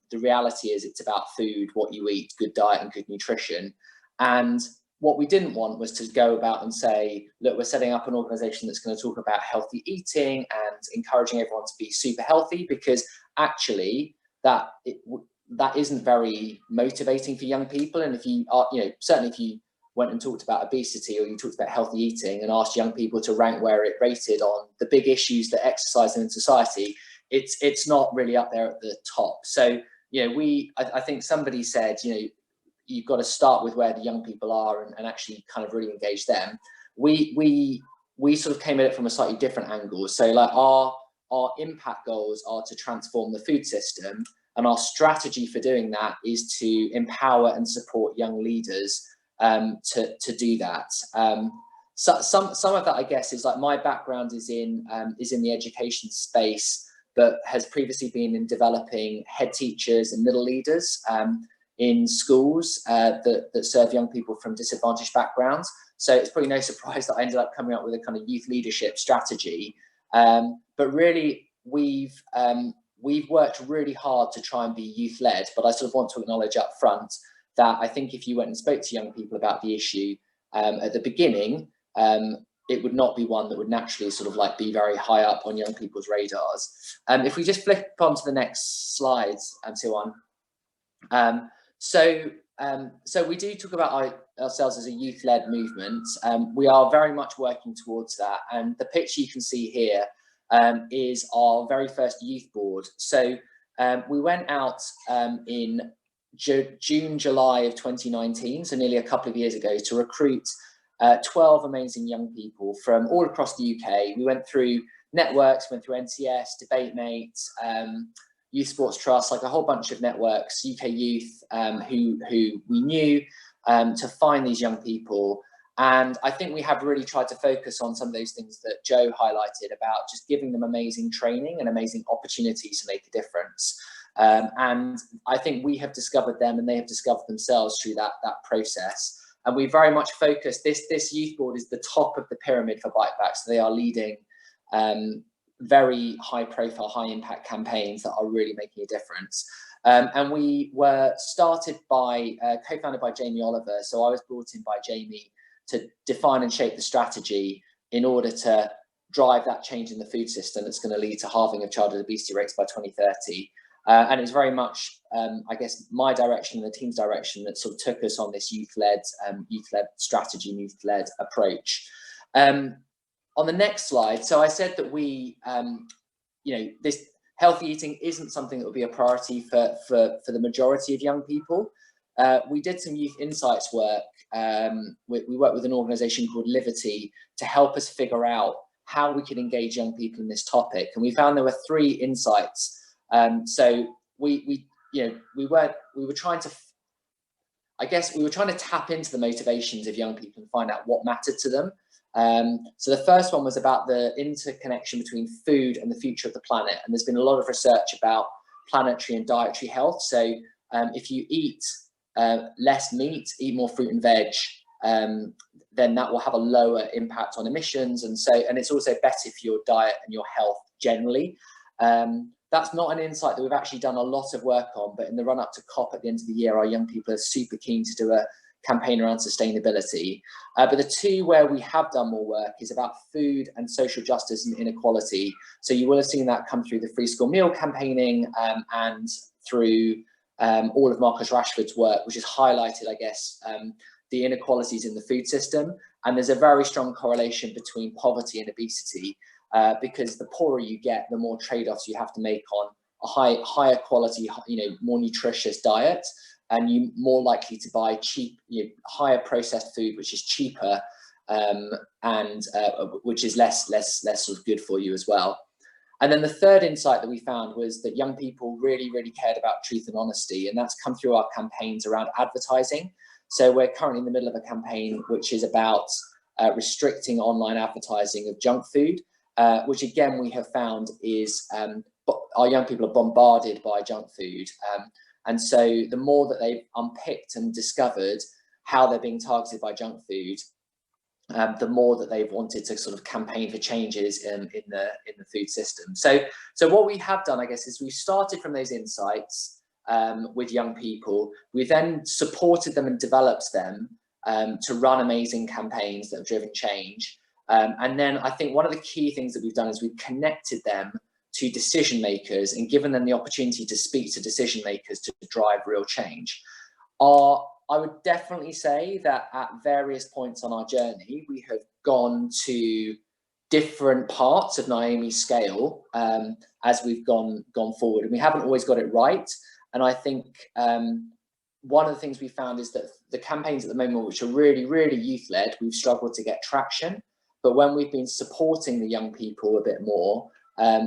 the reality is it's about food, what you eat, good diet and good nutrition. And what we didn't want was to go about and say, look, we're setting up an organization that's going to talk about healthy eating and encouraging everyone to be super healthy, because actually that isn't very motivating for young people. And if you are, certainly if you went and talked about obesity, or you talked about healthy eating and asked young people to rank where it rated on the big issues that exercise in society, it's not really up there at the top. So, I think somebody said, you've got to start with where the young people are and actually kind of really engage them. We sort of came at it from a slightly different angle. So like our impact goals are to transform the food system, and our strategy for doing that is to empower and support young leaders to do that. So some of that, I guess, is like my background is in the education space, but has previously been in developing head teachers and middle leaders in schools that serve young people from disadvantaged backgrounds. So it's probably no surprise that I ended up coming up with a kind of youth leadership strategy. But really, we've worked really hard to try and be youth-led. But I sort of want to acknowledge up front that I think if you went and spoke to young people about the issue at the beginning, it would not be one that would naturally sort of like be very high up on young people's radars. If we just flip on to the next slides and so on. So we do talk about ourselves as a youth-led movement. We are very much working towards that. And the picture you can see here is our very first youth board. So we went out in June, July of 2019, so nearly a couple of years ago, to recruit 12 amazing young people from all across the UK. We went through networks, went through NCS, DebateMate, Youth Sports Trust, like a whole bunch of networks, UK youth who we knew, to find these young people. And I think we have really tried to focus on some of those things that Joe highlighted about just giving them amazing training and amazing opportunities to make a difference. And I think we have discovered them and they have discovered themselves through that process. And we very much focus, this youth board is the top of the pyramid for BiteBack. So they are leading very high profile, high impact campaigns that are really making a difference. And we were started by, co-founded by Jamie Oliver. So I was brought in by Jamie to define and shape the strategy in order to drive that change in the food system that's going to lead to halving of childhood obesity rates by 2030. And it's very much, I guess, my direction and the team's direction that sort of took us on this youth-led strategy, youth-led approach. On the next slide, so I said that we, this healthy eating isn't something that will be a priority for the majority of young people. We did some youth insights work. We worked with an organisation called Liberty to help us figure out how we could engage young people in this topic, and we found there were 3 insights. So we were trying to, I guess we were trying to tap into the motivations of young people and find out what mattered to them. So the first one was about the interconnection between food and the future of the planet. And there's been a lot of research about planetary and dietary health. So if you eat less meat, eat more fruit and veg, then that will have a lower impact on emissions. And it's also better for your diet and your health generally. That's not an insight that we've actually done a lot of work on, but in the run up to COP at the end of the year, our young people are super keen to do a campaign around sustainability. But the 2 where we have done more work is about food and social justice and inequality. So you will have seen that come through the free school meal campaigning and through all of Marcus Rashford's work, which has highlighted, I guess, the inequalities in the food system. And there's a very strong correlation between poverty and obesity, because the poorer you get, the more trade-offs you have to make on a higher quality, more nutritious diet, and you're more likely to buy cheap, higher processed food, which is cheaper, and which is less sort of good for you as well. And then the third insight that we found was that young people really, really cared about truth and honesty, and that's come through our campaigns around advertising. So we're currently in the middle of a campaign which is about restricting online advertising of junk food, which again we have found is our young people are bombarded by junk food. And so the more that they've unpicked and discovered how they're being targeted by junk food, the more that they've wanted to sort of campaign for changes in the food system. So what we have done, I guess, is we started from those insights with young people. We then supported them and developed them to run amazing campaigns that have driven change. And then I think one of the key things that we've done is we've connected them to decision makers and given them the opportunity to speak to decision makers to drive real change. I would definitely say that at various points on our journey, we have gone to different parts of Naomi's scale as we've gone forward, and we haven't always got it right. And I think one of the things we found is that the campaigns at the moment, which are really, really youth-led, we've struggled to get traction. But when we've been supporting the young people a bit more,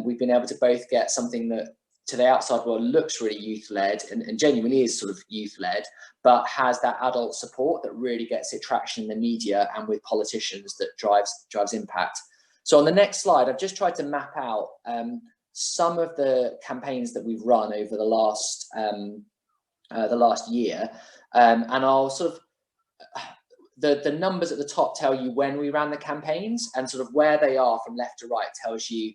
we've been able to both get something that to the outside world looks really youth-led and genuinely is sort of youth-led, but has that adult support that really gets it traction in the media and with politicians that drives impact. So on the next slide, I've just tried to map out some of the campaigns that we've run over the last year, and I'll sort of the numbers at the top tell you when we ran the campaigns, and sort of where they are from left to right tells you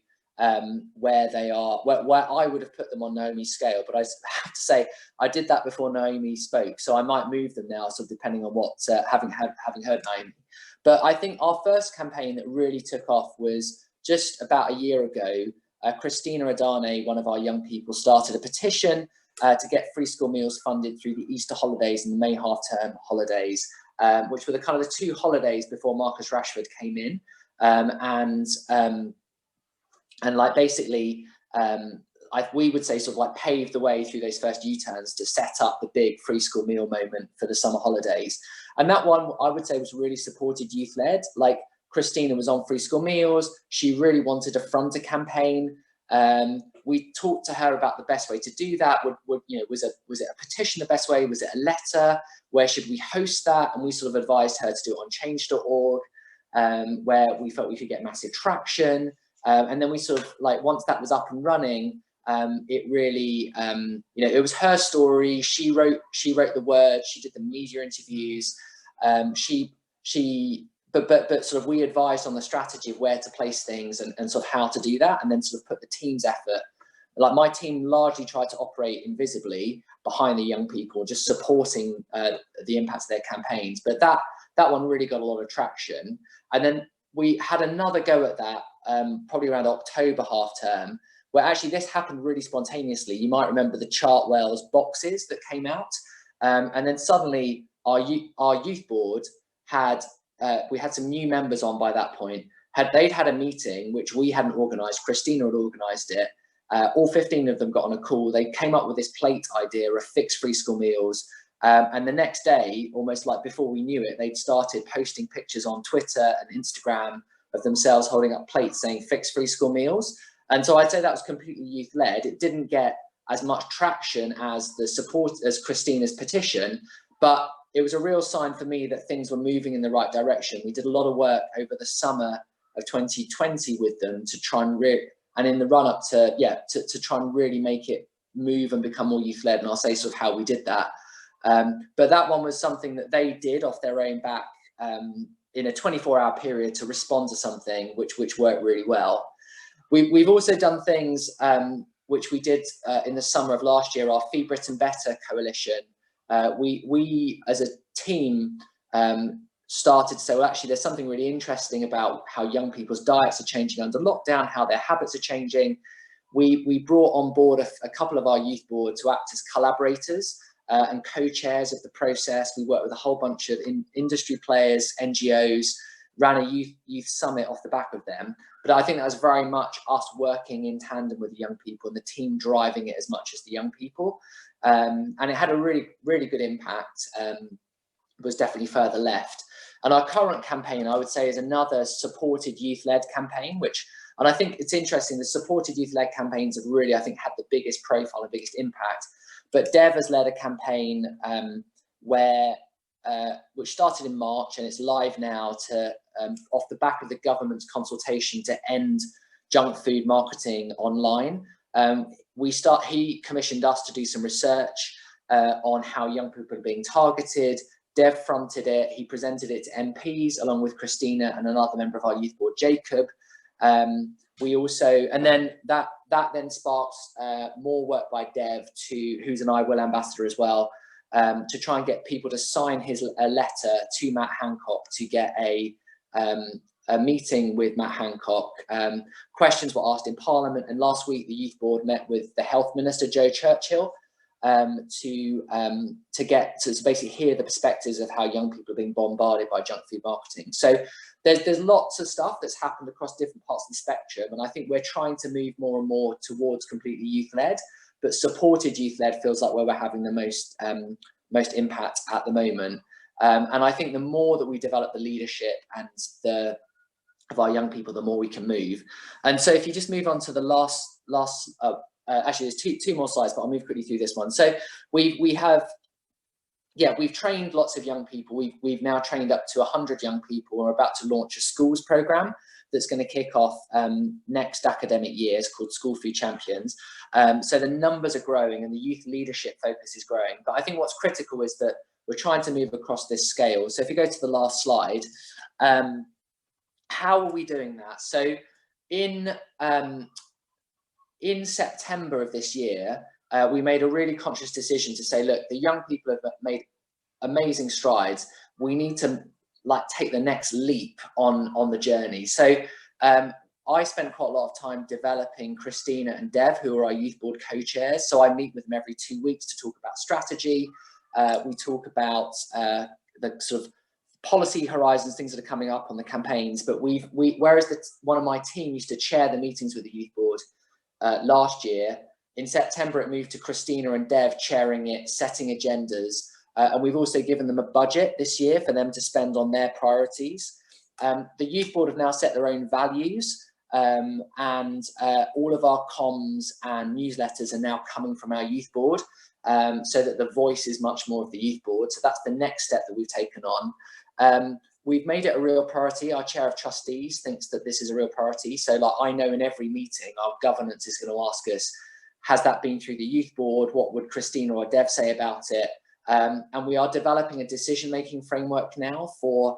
where they are, where I would have put them on Naomi's scale. But I have to say I did that before Naomi spoke, so I might move them now, sort of depending on what having heard Naomi. But I think our first campaign that really took off was just about a year ago. Christina Odanye, one of our young people, started a petition to get free school meals funded through the Easter holidays and the May half-term holidays, which were the kind of the two holidays before Marcus Rashford came in, and like basically we would say sort of like paved the way through those first U-turns to set up the big free school meal moment for the summer holidays. And that one I would say was really supported youth-led. Like Christina was on free school meals. She really wanted to front a campaign. We talked to her about the best way to do that. Was it a petition the best way? Was it a letter? Where should we host that? And we sort of advised her to do it on change.org, where we felt we could get massive traction. And then we sort of like, once that was up and running, it really, it was her story. She wrote the words, she did the media interviews. But sort of we advised on the strategy of where to place things and sort of how to do that, and then sort of put the team's effort. Like my team largely tried to operate invisibly behind the young people, just supporting the impacts of their campaigns. But that one really got a lot of traction. And then we had another go at that probably around October half term, where actually this happened really spontaneously. You might remember the Chartwell's boxes that came out, and then suddenly our youth board had we had some new members on by that point. They'd had a meeting which we hadn't organised. Christina had organised it. All 15 of them got on a call. They came up with this plate idea of fixed free school meals. And the next day, almost like before we knew it, they'd started posting pictures on Twitter and Instagram of themselves holding up plates saying fixed free school meals. And so I'd say that was completely youth-led. It didn't get as much traction as the support as Christina's petition, but it was a real sign for me that things were moving in the right direction. We did a lot of work over the summer of 2020 with them to try and in the run up to try and really make it move and become more youth-led. And I'll say sort of how we did that. But that one was something that they did off their own back in a 24-hour period to respond to something which worked really well. We've also done things which we did in the summer of last year, our Feed Britain Better coalition. We as a team started to say, well, actually, there's something really interesting about how young people's diets are changing under lockdown, how their habits are changing. We brought on board a couple of our youth board to act as collaborators. and co-chairs of the process. We worked with a whole bunch of industry players, NGOs, ran a youth summit off the back of them. But I think that was very much us working in tandem with the young people and the team driving it as much as the young people. And it had a really, really good impact. Was definitely further left. And our current campaign, I would say, is another supported youth-led campaign, and I think it's interesting, the supported youth-led campaigns have really, I think, had the biggest profile and biggest impact. But Dev has led a campaign which started in March, and it's live now off the back of the government's consultation to end junk food marketing online. He commissioned us to do some research on how young people are being targeted. Dev fronted it. He presented it to MPs along with Christina and another member of our youth board, Jacob. We also, and then that then sparks more work by Dev, who's an I Will ambassador as well, to try and get people to sign a letter to Matt Hancock to get a meeting with Matt Hancock. Questions were asked in Parliament, and last week the youth board met with the Health Minister, Joe Churchill, to basically hear the perspectives of how young people are being bombarded by junk food marketing. So there's lots of stuff that's happened across different parts of the spectrum, and I think we're trying to move more and more towards completely youth-led, but supported youth-led feels like where we're having the most impact at the moment. And I think the more that we develop the leadership and of our young people, the more we can move. And so if you just move on to the last actually there's two more slides, but I'll move quickly through this one. So we've trained lots of young people. We've now trained up to 100 young people. We're about to launch a schools program that's going to kick off next academic year. It's called School Food Champions. So the numbers are growing and the youth leadership focus is growing. But I think what's critical is that we're trying to move across this scale. So if you go to the last slide, how are we doing that? So in September of this year, we made a really conscious decision to say, look, the young people have made amazing strides. We need to take the next leap on the journey. So I spent quite a lot of time developing Christina and Dev, who are our youth board co-chairs. So I meet with them every 2 weeks to talk about strategy. We talk about the sort of policy horizons, things that are coming up on the campaigns. But whereas one of my team used to chair the meetings with the youth board last year, in September it moved to Christina and Dev chairing it, setting agendas, and we've also given them a budget this year for them to spend on their priorities. The youth board have now set their own values, and all of our comms and newsletters are now coming from our youth board, so that the voice is much more of the youth board. So that's the next step that we've taken on. We've made it a real priority. Our chair of trustees thinks that this is a real priority. So I know in every meeting, our governance is going to ask us, has that been through the youth board? What would Christina or Dev say about it? And we are developing a decision-making framework now for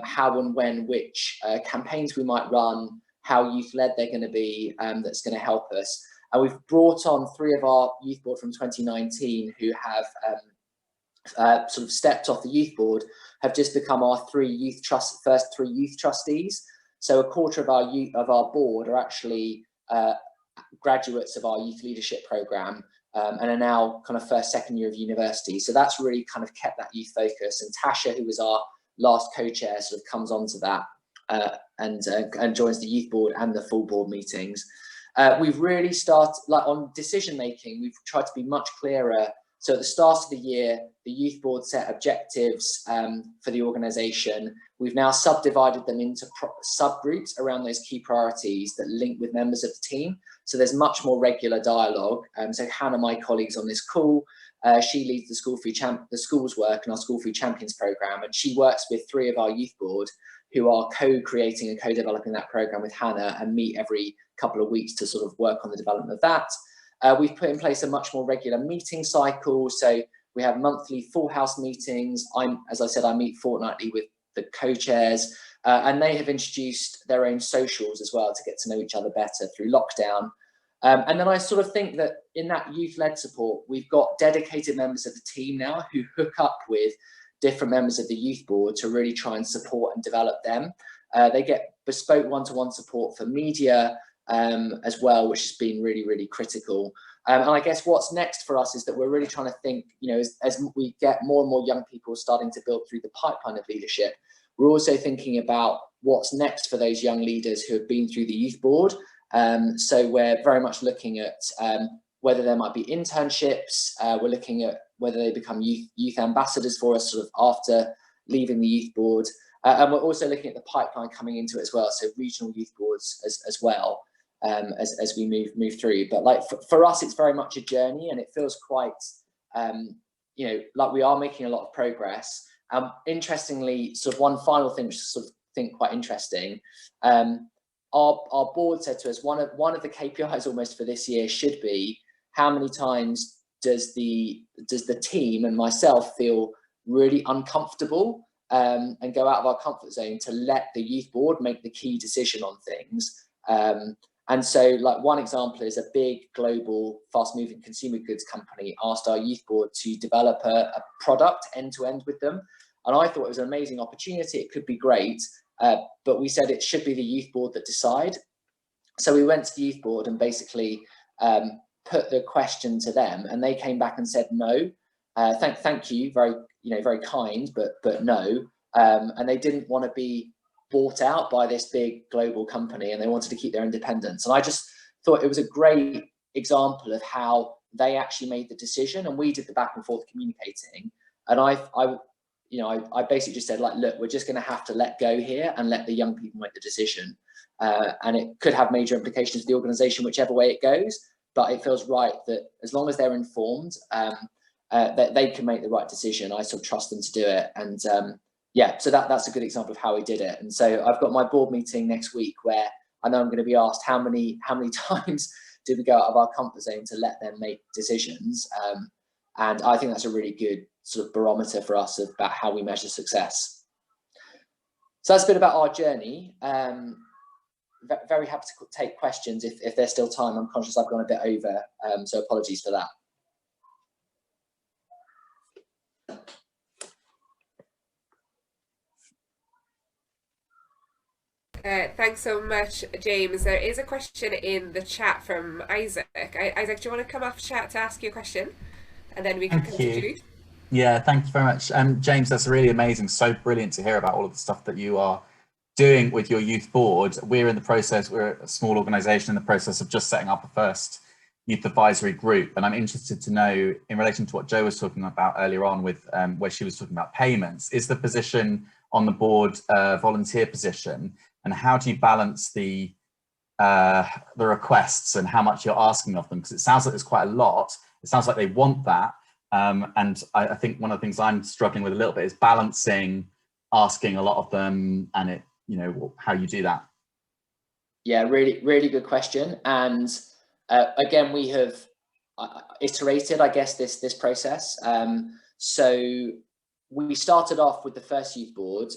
how and when, which campaigns we might run, how youth-led they're going to be, that's going to help us. And we've brought on 3 of our youth board from 2019 who have sort of stepped off the youth board, have just become our first three youth trustees. So a quarter of our board are actually graduates of our youth leadership program, and are now kind of second year of university. So that's really kind of kept that youth focus. And Tasha, who was our last co-chair, sort of comes onto that and joins the youth board and the full board meetings. We've really started, on decision making, we've tried to be much clearer. So at the start of the year, the youth board set objectives for the organisation. We've now subdivided them into subgroups around those key priorities that link with members of the team. So there's much more regular dialogue. So Hannah, my colleagues on this call, she leads the schools work and our School Food Champions programme, and she works with 3 of our youth board who are co-creating and co-developing that programme with Hannah, and meet every couple of weeks to sort of work on the development of that. We've put in place a much more regular meeting cycle. So we have monthly full house meetings. As I said, I meet fortnightly with the co-chairs, and they have introduced their own socials as well to get to know each other better through lockdown. And then I sort of think that in that youth-led support, we've got dedicated members of the team now who hook up with different members of the youth board to really try and support and develop them. They get bespoke one-to-one support for media, as well, which has been really, really critical. And I guess what's next for us is that we're really trying to think, you know, as we get more and more young people starting to build through the pipeline of leadership, we're also thinking about what's next for those young leaders who have been through the youth board. So we're very much looking at whether there might be internships. We're looking at whether they become youth ambassadors for us sort of after leaving the youth board. And we're also looking at the pipeline coming into it as well. So regional youth boards as well, as we move through. But like for us, it's very much a journey, and it feels quite, you know, like we are making a lot of progress. Interestingly, sort of one final thing, which I sort of think quite interesting, our board said to us, one of the KPIs almost for this year should be how many times does the team and myself feel really uncomfortable and go out of our comfort zone to let the youth board make the key decision on things. And so, like, one example is a big global fast-moving consumer goods company asked our youth board to develop a product end-to-end with them. And I thought it was an amazing opportunity. It could be great, but we said it should be the youth board that decide. So we went to the youth board and basically put the question to them, and they came back and said no. Thank you, very kind, but no. And they didn't want to be bought out by this big global company, and they wanted to keep their independence. And I just thought it was a great example of how they actually made the decision, and we did the back and forth communicating. And I basically just said, like, look, we're just going to have to let go here and let the young people make the decision. And it could have major implications for the organisation, whichever way it goes. But it feels right that as long as they're informed, that they can make the right decision. I sort of trust them to do it. And yeah, so that's a good example of how we did it. And so I've got my board meeting next week where I know I'm going to be asked how many times did we go out of our comfort zone to let them make decisions. And I think that's a really good sort of barometer for us about how we measure success. So that's a bit about our journey. Very happy to take questions if there's still time. I'm conscious I've gone a bit over, so apologies for that. Thanks so much, James. There is a question in the chat from Isaac. Isaac, do you want to come off chat to ask you a question? And then we can continue. Yeah, thank you very much. James, that's really amazing. So brilliant to hear about all of the stuff that you are doing with your youth board. We're a small organisation in the process of just setting up a first youth advisory group. And I'm interested to know, in relation to what Jo was talking about earlier on with where she was talking about payments, is the position on the board a volunteer position? And how do you balance the requests and how much you're asking of them? Because it sounds like there's quite a lot. It sounds like they want that. And I think one of the things I'm struggling with a little bit is balancing asking a lot of them and it, you know, how you do that. Yeah, really good question. And again, we have iterated, I guess, this process. So we started off with the first youth board,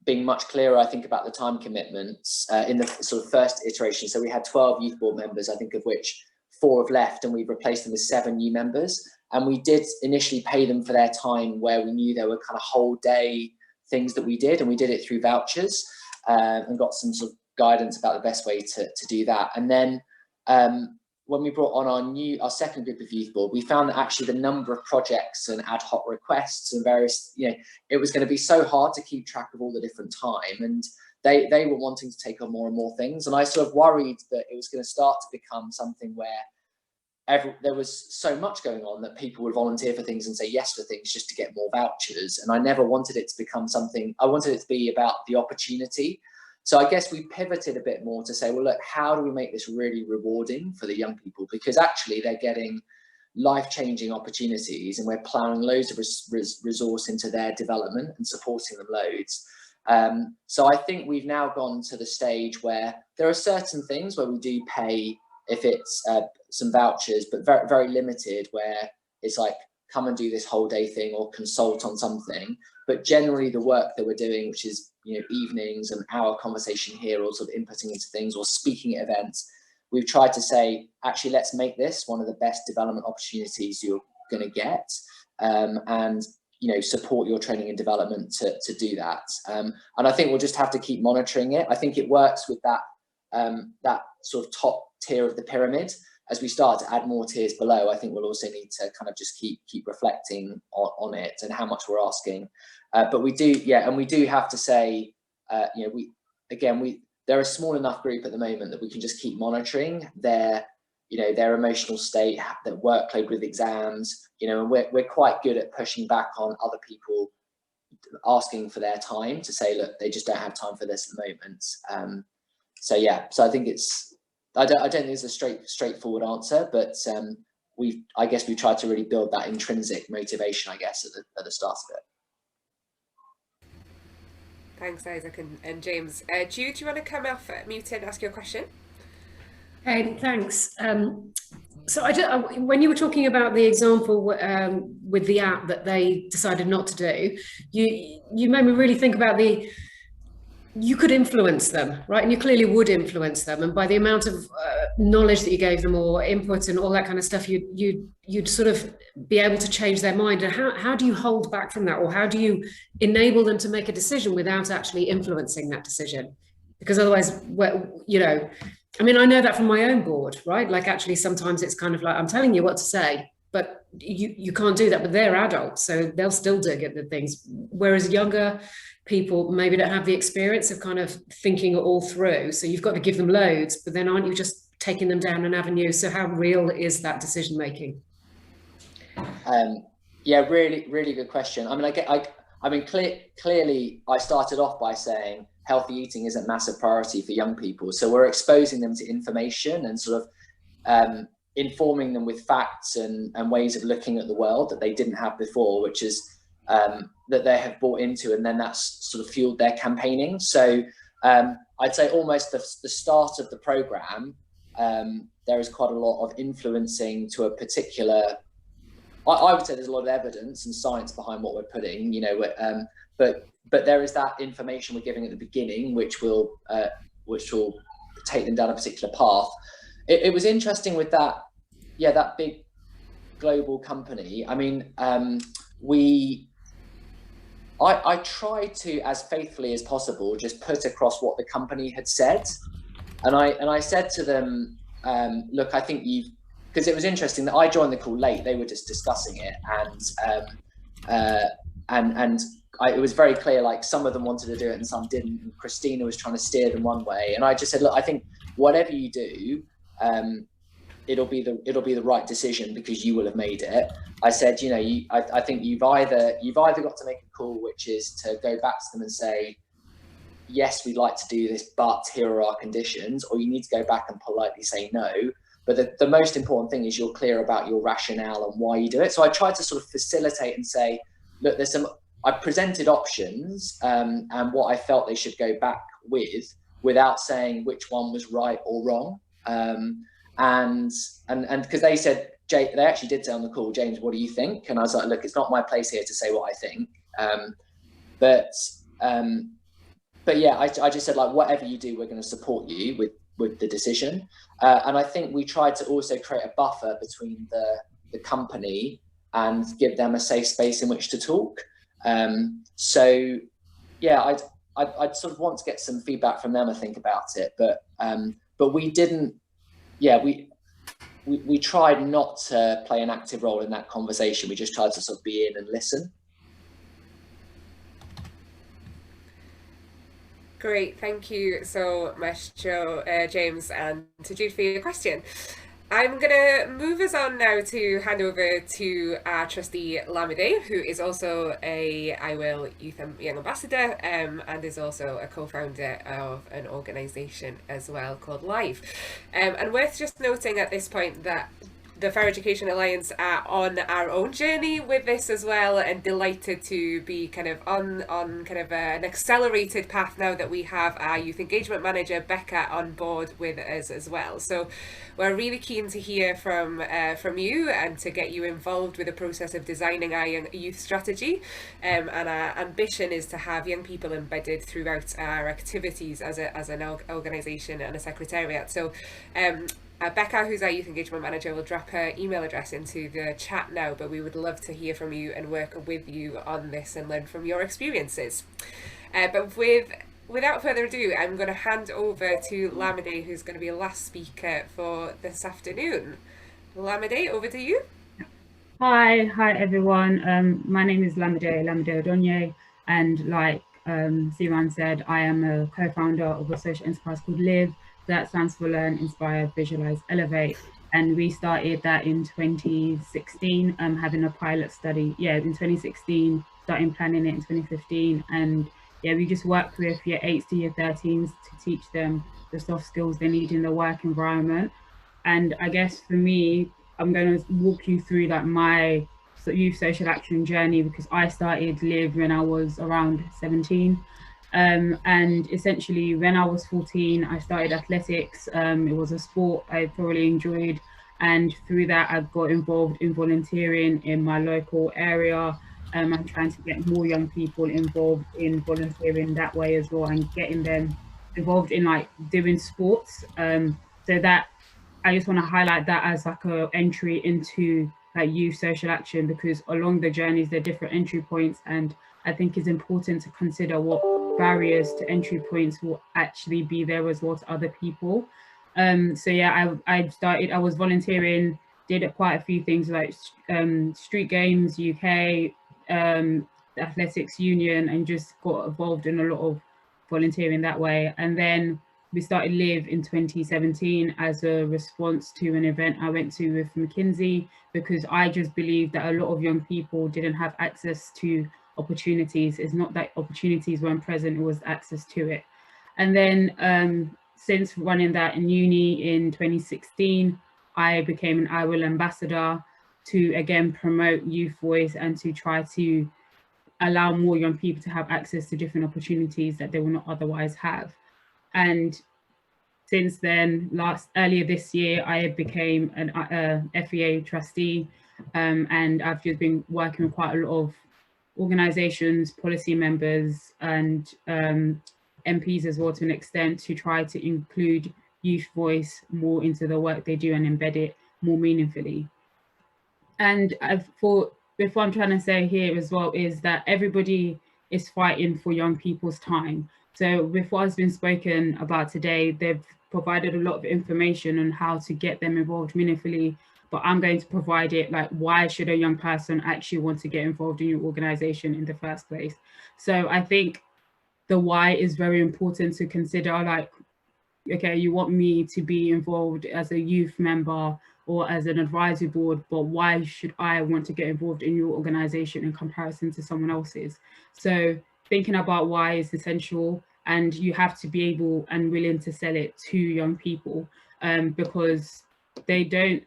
being much clearer, I think, about the time commitments in the sort of first iteration. So we had 12 youth board members, I think, of which 4 have left, and we've replaced them with 7 new members. And we did initially pay them for their time where we knew there were kind of whole day things that we did, and we did it through vouchers and got some sort of guidance about the best way to do that. And then when we brought on our second group of youth board, we found that actually the number of projects and ad hoc requests and various, you know, it was going to be so hard to keep track of all the different time, and they were wanting to take on more and more things. And I sort of worried that it was going to start to become something where there was so much going on that people would volunteer for things and say yes for things just to get more vouchers. And I never wanted it to become something, I wanted it to be about the opportunity. So I guess we pivoted a bit more to say, well, look, how do we make this really rewarding for the young people? Because actually they're getting life-changing opportunities, and we're plowing loads of resource into their development and supporting them loads. So I think we've now gone to the stage where there are certain things where we do pay if it's some vouchers, but very, very limited, where it's like, come and do this whole day thing or consult on something. But generally the work that we're doing, which is, you know, evenings and our conversation here, or sort of inputting into things or speaking at events, we've tried to say, actually, let's make this one of the best development opportunities you're going to get, and, you know, support your training and development to do that. And I think we'll just have to keep monitoring it. I think it works with that that sort of top tier of the pyramid. as we start to add more tiers below, I think we'll also need to kind of just keep reflecting on it and how much we're asking. But we do, and we do have to say, they're a small enough group at the moment that we can just keep monitoring their emotional state, their workload with exams, and we're quite good at pushing back on other people asking for their time to say, look, they just don't have time for this at the moment. So I think I don't think there's a straightforward answer, but I guess we tried to really build that intrinsic motivation, I guess, at the start of it. Thanks, Isaac and James. Jude, do you want to come off mute and ask your question? Thanks. So when you were talking about the example with the app that they decided not to do, you made me really think about you could influence them, right? And you clearly would influence them. And by the amount of knowledge that you gave them or input and all that kind of stuff, you'd sort of be able to change their mind. And how do you hold back from that? Or how do you enable them to make a decision without actually influencing that decision? Because otherwise, I mean, I know that from my own board, right? Like actually sometimes it's kind of like, I'm telling you what to say, but you can't do that, but they're adults, so they'll still do the things. Whereas younger people maybe don't have the experience of kind of thinking it all through. So you've got to give them loads, but then aren't you just taking them down an avenue? So how real is that decision making? Really, really good question. I mean, clearly I started off by saying healthy eating is a massive priority for young people. So we're exposing them to information and sort of informing them with facts and ways of looking at the world that they didn't have before, which is that they have bought into, and then that's sort of fueled their campaigning. So I'd say almost the start of the program, there is quite a lot of influencing to a particular, I would say there's a lot of evidence and science behind what we're putting, but there is that information we're giving at the beginning, which will take them down a particular path. It was interesting with that big global company. I mean, I tried to, as faithfully as possible, just put across what the company had said, and I said to them, look, I think because it was interesting that I joined the call late. They were just discussing it, and it was very clear, like some of them wanted to do it and some didn't. And Christina was trying to steer them one way, and I just said, look, I think whatever you do, it'll be the right decision because you will have made it. I said, I think you've either got to make a call, which is to go back to them and say, yes, we'd like to do this, but here are our conditions, or you need to go back and politely say no. But the most important thing is you're clear about your rationale and why you do it. So I tried to sort of facilitate and say, look, I presented options and what I felt they should go back with, without saying which one was right or wrong. And because they said, they actually did say on the call, James, what do you think? And I was like, look, it's not my place here to say what I think. But yeah, I just said, like, whatever you do, we're going to support you with the decision. And I think we tried to also create a buffer between the company and give them a safe space in which to talk. So yeah, I'd sort of want to get some feedback from them, I think, about it. But we didn't. Yeah, we tried not to play an active role in that conversation. We just tried to sort of be in and listen. Great, thank you so much, James, and to Jude for your question. I'm going to move us on now to hand over to our trustee Lamide, who is also a I Will Youth and Young Ambassador and is also a co-founder of an organisation as well called Live. And worth just noting at this point that the Fair Education Alliance are on our own journey with this as well, and delighted to be kind of on kind of an accelerated path now that we have our youth engagement manager Becca on board with us as well. So we're really keen to hear from you and to get you involved with the process of designing our youth strategy. And our ambition is to have young people embedded throughout our activities as an organisation and a secretariat. So Becca, who's our youth engagement manager, will drop her email address into the chat now, but we would love to hear from you and work with you on this and learn from your experiences. But with without further ado, I'm going to hand over to Lamide, who's going to be the last speaker for this afternoon. Lamide, over to you. Hi everyone. My name is Lamide Odanye, and like Sivan said, I am a co-founder of a social enterprise called LIVE. That stands for Learn, Inspire, Visualize, Elevate. And we started that in 2016, having a pilot study. Yeah, in 2016, starting planning it in 2015. And yeah, we just work with year 8s to year 13s to teach them the soft skills they need in the work environment. And I guess for me, I'm going to walk you through like my youth social action journey, because I started LIVE when I was around 17. And essentially when I was 14, I started athletics. It was a sport I thoroughly enjoyed. And through that, I got involved in volunteering in my local area. I'm trying to get more young people involved in volunteering that way as well, and getting them involved in like doing sports. So that I just want to highlight that as like a entry into like youth social action, because along the journeys there are different entry points, and I think it's important to consider what barriers to entry points will actually be there as well to other people. So yeah, I was volunteering, did quite a few things like street games UK, the athletics union, and just got involved in a lot of volunteering that way. And then we started LIVE in 2017 as a response to an event I went to with McKinsey, because I just believed that a lot of young people didn't have access to opportunities. It's not that opportunities weren't present, it was access to it. And then since running that in uni in 2016, I became an I Will ambassador to again promote youth voice and to try to allow more young people to have access to different opportunities that they will not otherwise have. And since then, earlier this year, I became an FEA trustee, and I've just been working with quite a lot of organizations, policy members, and MPs as well to an extent, to try to include youth voice more into the work they do and embed it more meaningfully. And what I'm trying to say here as well is that everybody is fighting for young people's time. So with what has been spoken about today, they've provided a lot of information on how to get them involved meaningfully, but I'm going to provide it like, why should a young person actually want to get involved in your organization in the first place? So I think the why is very important to consider. Like, okay, you want me to be involved as a youth member or as an advisory board, but why should I want to get involved in your organization in comparison to someone else's? So thinking about why is essential, and you have to be able and willing to sell it to young people, because they don't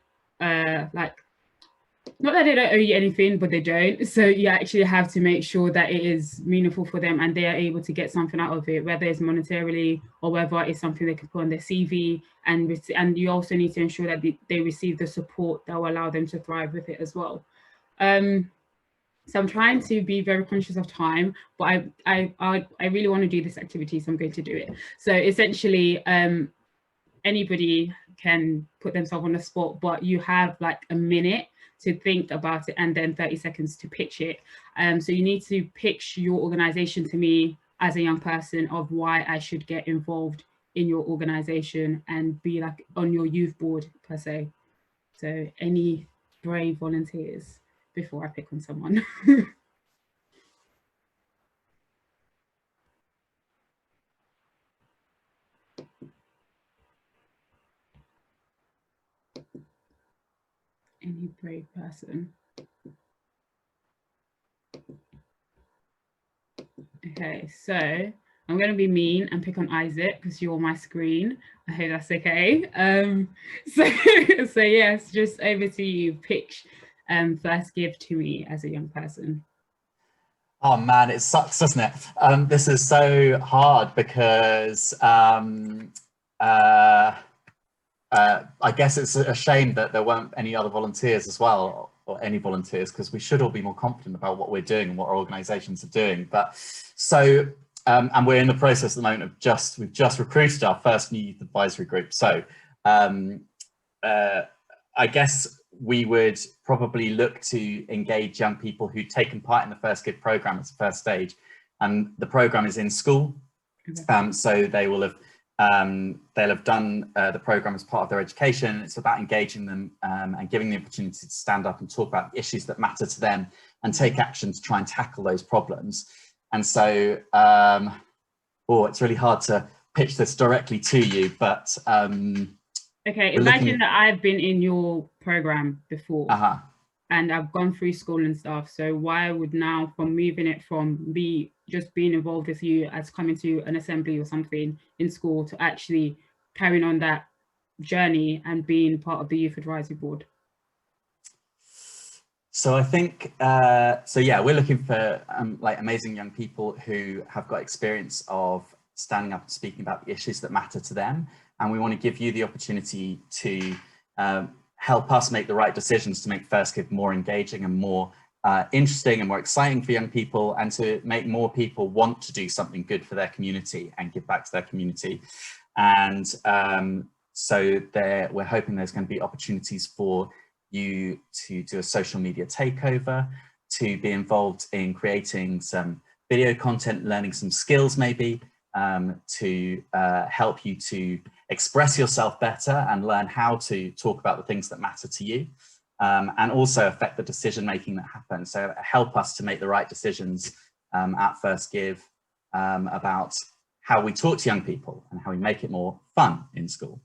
not that they don't owe you anything, but they don't. So you actually have to make sure that it is meaningful for them and they are able to get something out of it, whether it's monetarily or whether it's something they can put on their CV. And you also need to ensure that they receive the support that will allow them to thrive with it as well. So I'm trying to be very conscious of time, but I really want to do this activity, so I'm going to do it. So essentially, anybody can put themselves on the spot, but you have like a minute to think about it and then 30 seconds to pitch it. So you need to pitch your organization to me as a young person of why I should get involved in your organization and be like on your youth board per se. So any brave volunteers before I pick on someone? Any brave person? Okay, so I'm going to be mean and pick on Isaac because you're on my screen. I hope that's okay. So yes, just over to you. Pitch first give to me as a young person. Oh man, it sucks, doesn't it? This is so hard because I guess it's a shame that there weren't any other volunteers as well, or any volunteers, because we should all be more confident about what we're doing and what our organisations are doing. But so, and we're in the process at the moment of we've just recruited our first new youth advisory group. So I guess we would probably look to engage young people who'd taken part in the First Give programme as the first stage. And the programme is in school. Okay. So they'll have done the program as part of their education. It's about engaging them and giving the opportunity to stand up and talk about the issues that matter to them and take action to try and tackle those problems. And so, it's really hard to pitch this directly to you, but okay, imagine that I've been in your program before. And I've gone through school and stuff. So why would now, from moving it from just being involved with you as coming to an assembly or something in school to actually carrying on that journey and being part of the Youth Advisory Board? So I think, we're looking for like amazing young people who have got experience of standing up and speaking about the issues that matter to them. And we want to give you the opportunity to help us make the right decisions to make First Give more engaging and more interesting and more exciting for young people, and to make more people want to do something good for their community and give back to their community. And so we're hoping there's going to be opportunities for you to do a social media takeover, to be involved in creating some video content, learning some skills maybe, to help you to express yourself better and learn how to talk about the things that matter to you, and also affect the decision making that happens. So help us to make the right decisions at First Give about how we talk to young people and how we make it more fun in school.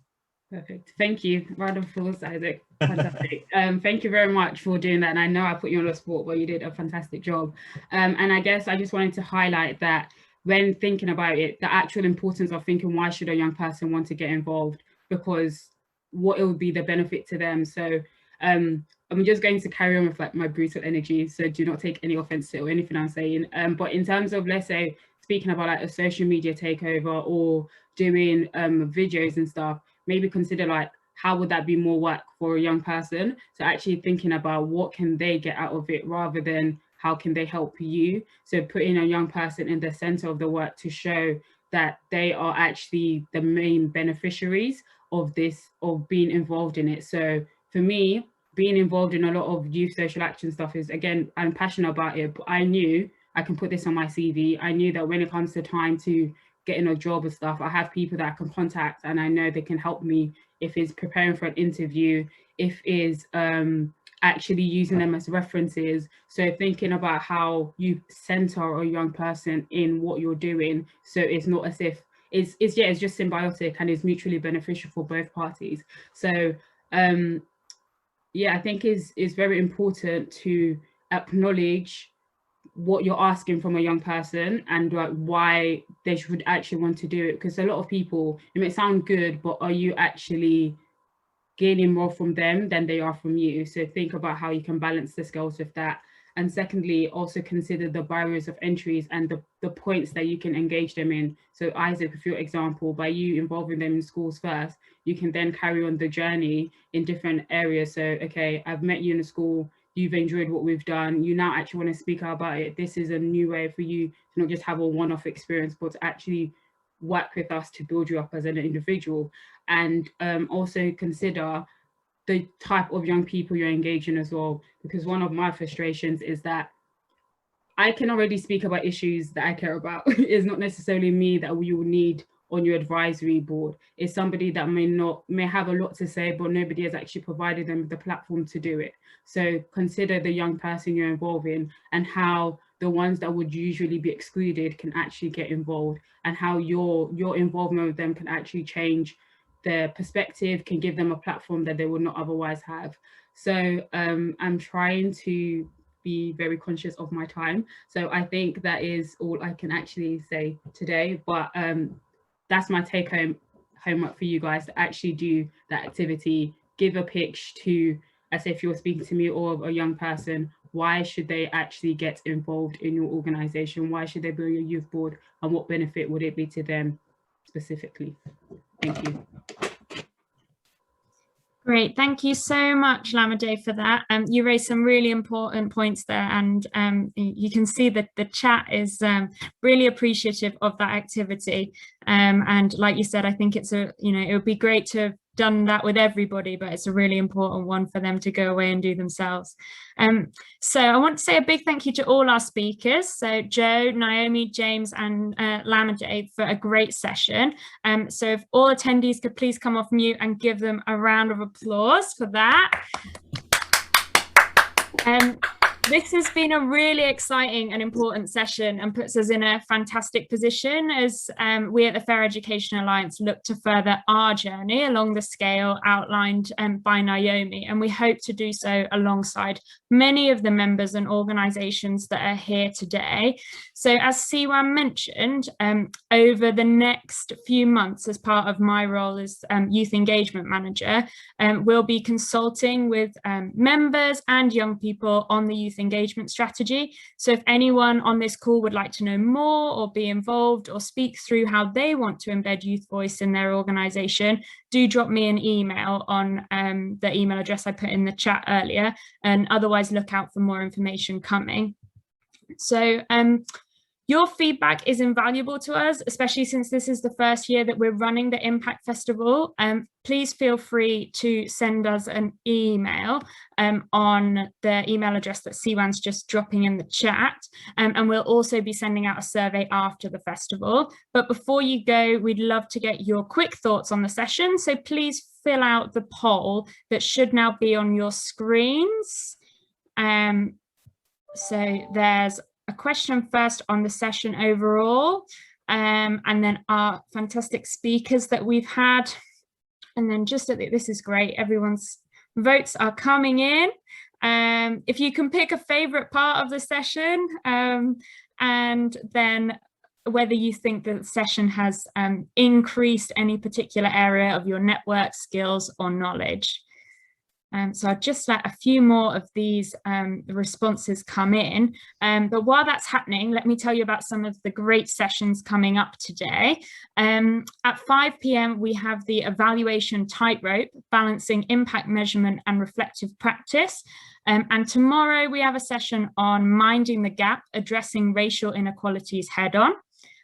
Perfect. Thank you. Round of applause, Isaac. Fantastic. Thank you very much for doing that. And I know I put you on the spot, but you did a fantastic job. And I guess I just wanted to highlight that when thinking about it, the actual importance of thinking, why should a young person want to get involved? Because what it would be the benefit to them. So I'm just going to carry on with like my brutal energy. So do not take any offense to it or anything I'm saying. But in terms of, let's say, speaking about like a social media takeover or doing videos and stuff, maybe consider like, how would that be more work for a young person? So actually thinking about what can they get out of it rather than how can they help you? So putting a young person in the center of the work to show that they are actually the main beneficiaries of this, of being involved in it. So for me, being involved in a lot of youth social action stuff is, again, I'm passionate about it, but I knew I can put this on my CV. I knew that when it comes to time to getting a job and stuff, I have people that I can contact and I know they can help me, if it's preparing for an interview, if it's actually using them as references. So thinking about how you center a young person in what you're doing, so it's not as if it's just symbiotic and it's mutually beneficial for both parties. So I think it's very important to acknowledge what you're asking from a young person and like why they should actually want to do it, because a lot of people, it may sound good, but are you actually gaining more from them than they are from you? So think about how you can balance the scales with that. And secondly, also consider the barriers of entries and the points that you can engage them in. So Isaac, with your example, by you involving them in schools first, you can then carry on the journey in different areas. So, okay, I've met you in a school, you've enjoyed what we've done, you now actually want to speak out about it. This is a new way for you to not just have a one-off experience, but to actually work with us to build you up as an individual. And also consider the type of young people you're engaging as well, because one of my frustrations is that I can already speak about issues that I care about. It's not necessarily me that you will need on your advisory board. It's somebody that may have a lot to say, but nobody has actually provided them with the platform to do it. So consider the young person you're involving and how the ones that would usually be excluded can actually get involved, and how your involvement with them can actually change their perspective, can give them a platform that they would not otherwise have. So I'm trying to be very conscious of my time. So I think that is all I can actually say today, but that's my take homework for you guys, to actually do that activity, give a pitch to, as if you're speaking to me or a young person, why should they actually get involved in your organization? Why should they be on your youth board, and what benefit would it be to them specifically? Thank you. Great, thank you so much, Lamide, for that. You raised some really important points there, and you can see that the chat is really appreciative of that activity. And like you said, I think it's it would be great to have done that with everybody, but it's a really important one for them to go away and do themselves. So I want to say a big thank you to all our speakers, so Jo, Naomi, James and Lamide, for a great session. So if all attendees could please come off mute and give them a round of applause for that. This has been a really exciting and important session and puts us in a fantastic position as we at the Fair Education Alliance look to further our journey along the scale outlined by Naomi, and we hope to do so alongside many of the members and organisations that are here today. So as Siwan mentioned, over the next few months, as part of my role as Youth Engagement Manager, we'll be consulting with members and young people on the youth engagement strategy. So if anyone on this call would like to know more or be involved or speak through how they want to embed youth voice in their organisation, do drop me an email on the email address I put in the chat earlier, and otherwise look out for more information coming. So your feedback is invaluable to us, especially since this is the first year that we're running the Impact Festival. Please feel free to send us an email on the email address that Siwan's just dropping in the chat. And we'll also be sending out a survey after the festival. But before you go, we'd love to get your quick thoughts on the session. So please fill out the poll that should now be on your screens. So there's a question first on the session overall, and then our fantastic speakers that we've had. And then just at this is great, everyone's votes are coming in. If you can pick a favorite part of the session, and then whether you think the session has increased any particular area of your network, skills or knowledge. So I'll just let a few more of these responses come in. But while that's happening, let me tell you about some of the great sessions coming up today. At 5 p.m, we have the evaluation tightrope, balancing impact measurement and reflective practice. And tomorrow we have a session on minding the gap, addressing racial inequalities head on.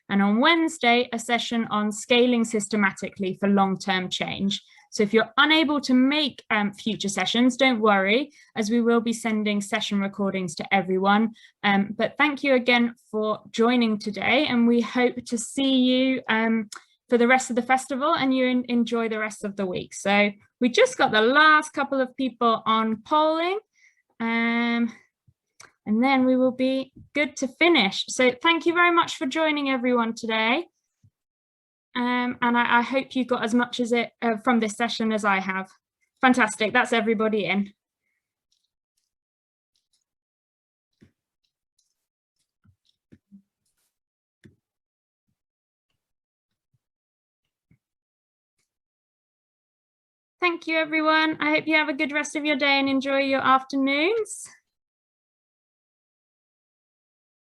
And on Wednesday, a session on scaling systematically for long-term change. So if you're unable to make future sessions, don't worry, as we will be sending session recordings to everyone. But thank you again for joining today, and we hope to see you for the rest of the festival and you enjoy the rest of the week. So we just got the last couple of people on polling, and then we will be good to finish. So thank you very much for joining everyone today. And I hope you got as much as from this session as I have. Fantastic, that's everybody in. Thank you, everyone. I hope you have a good rest of your day and enjoy your afternoons.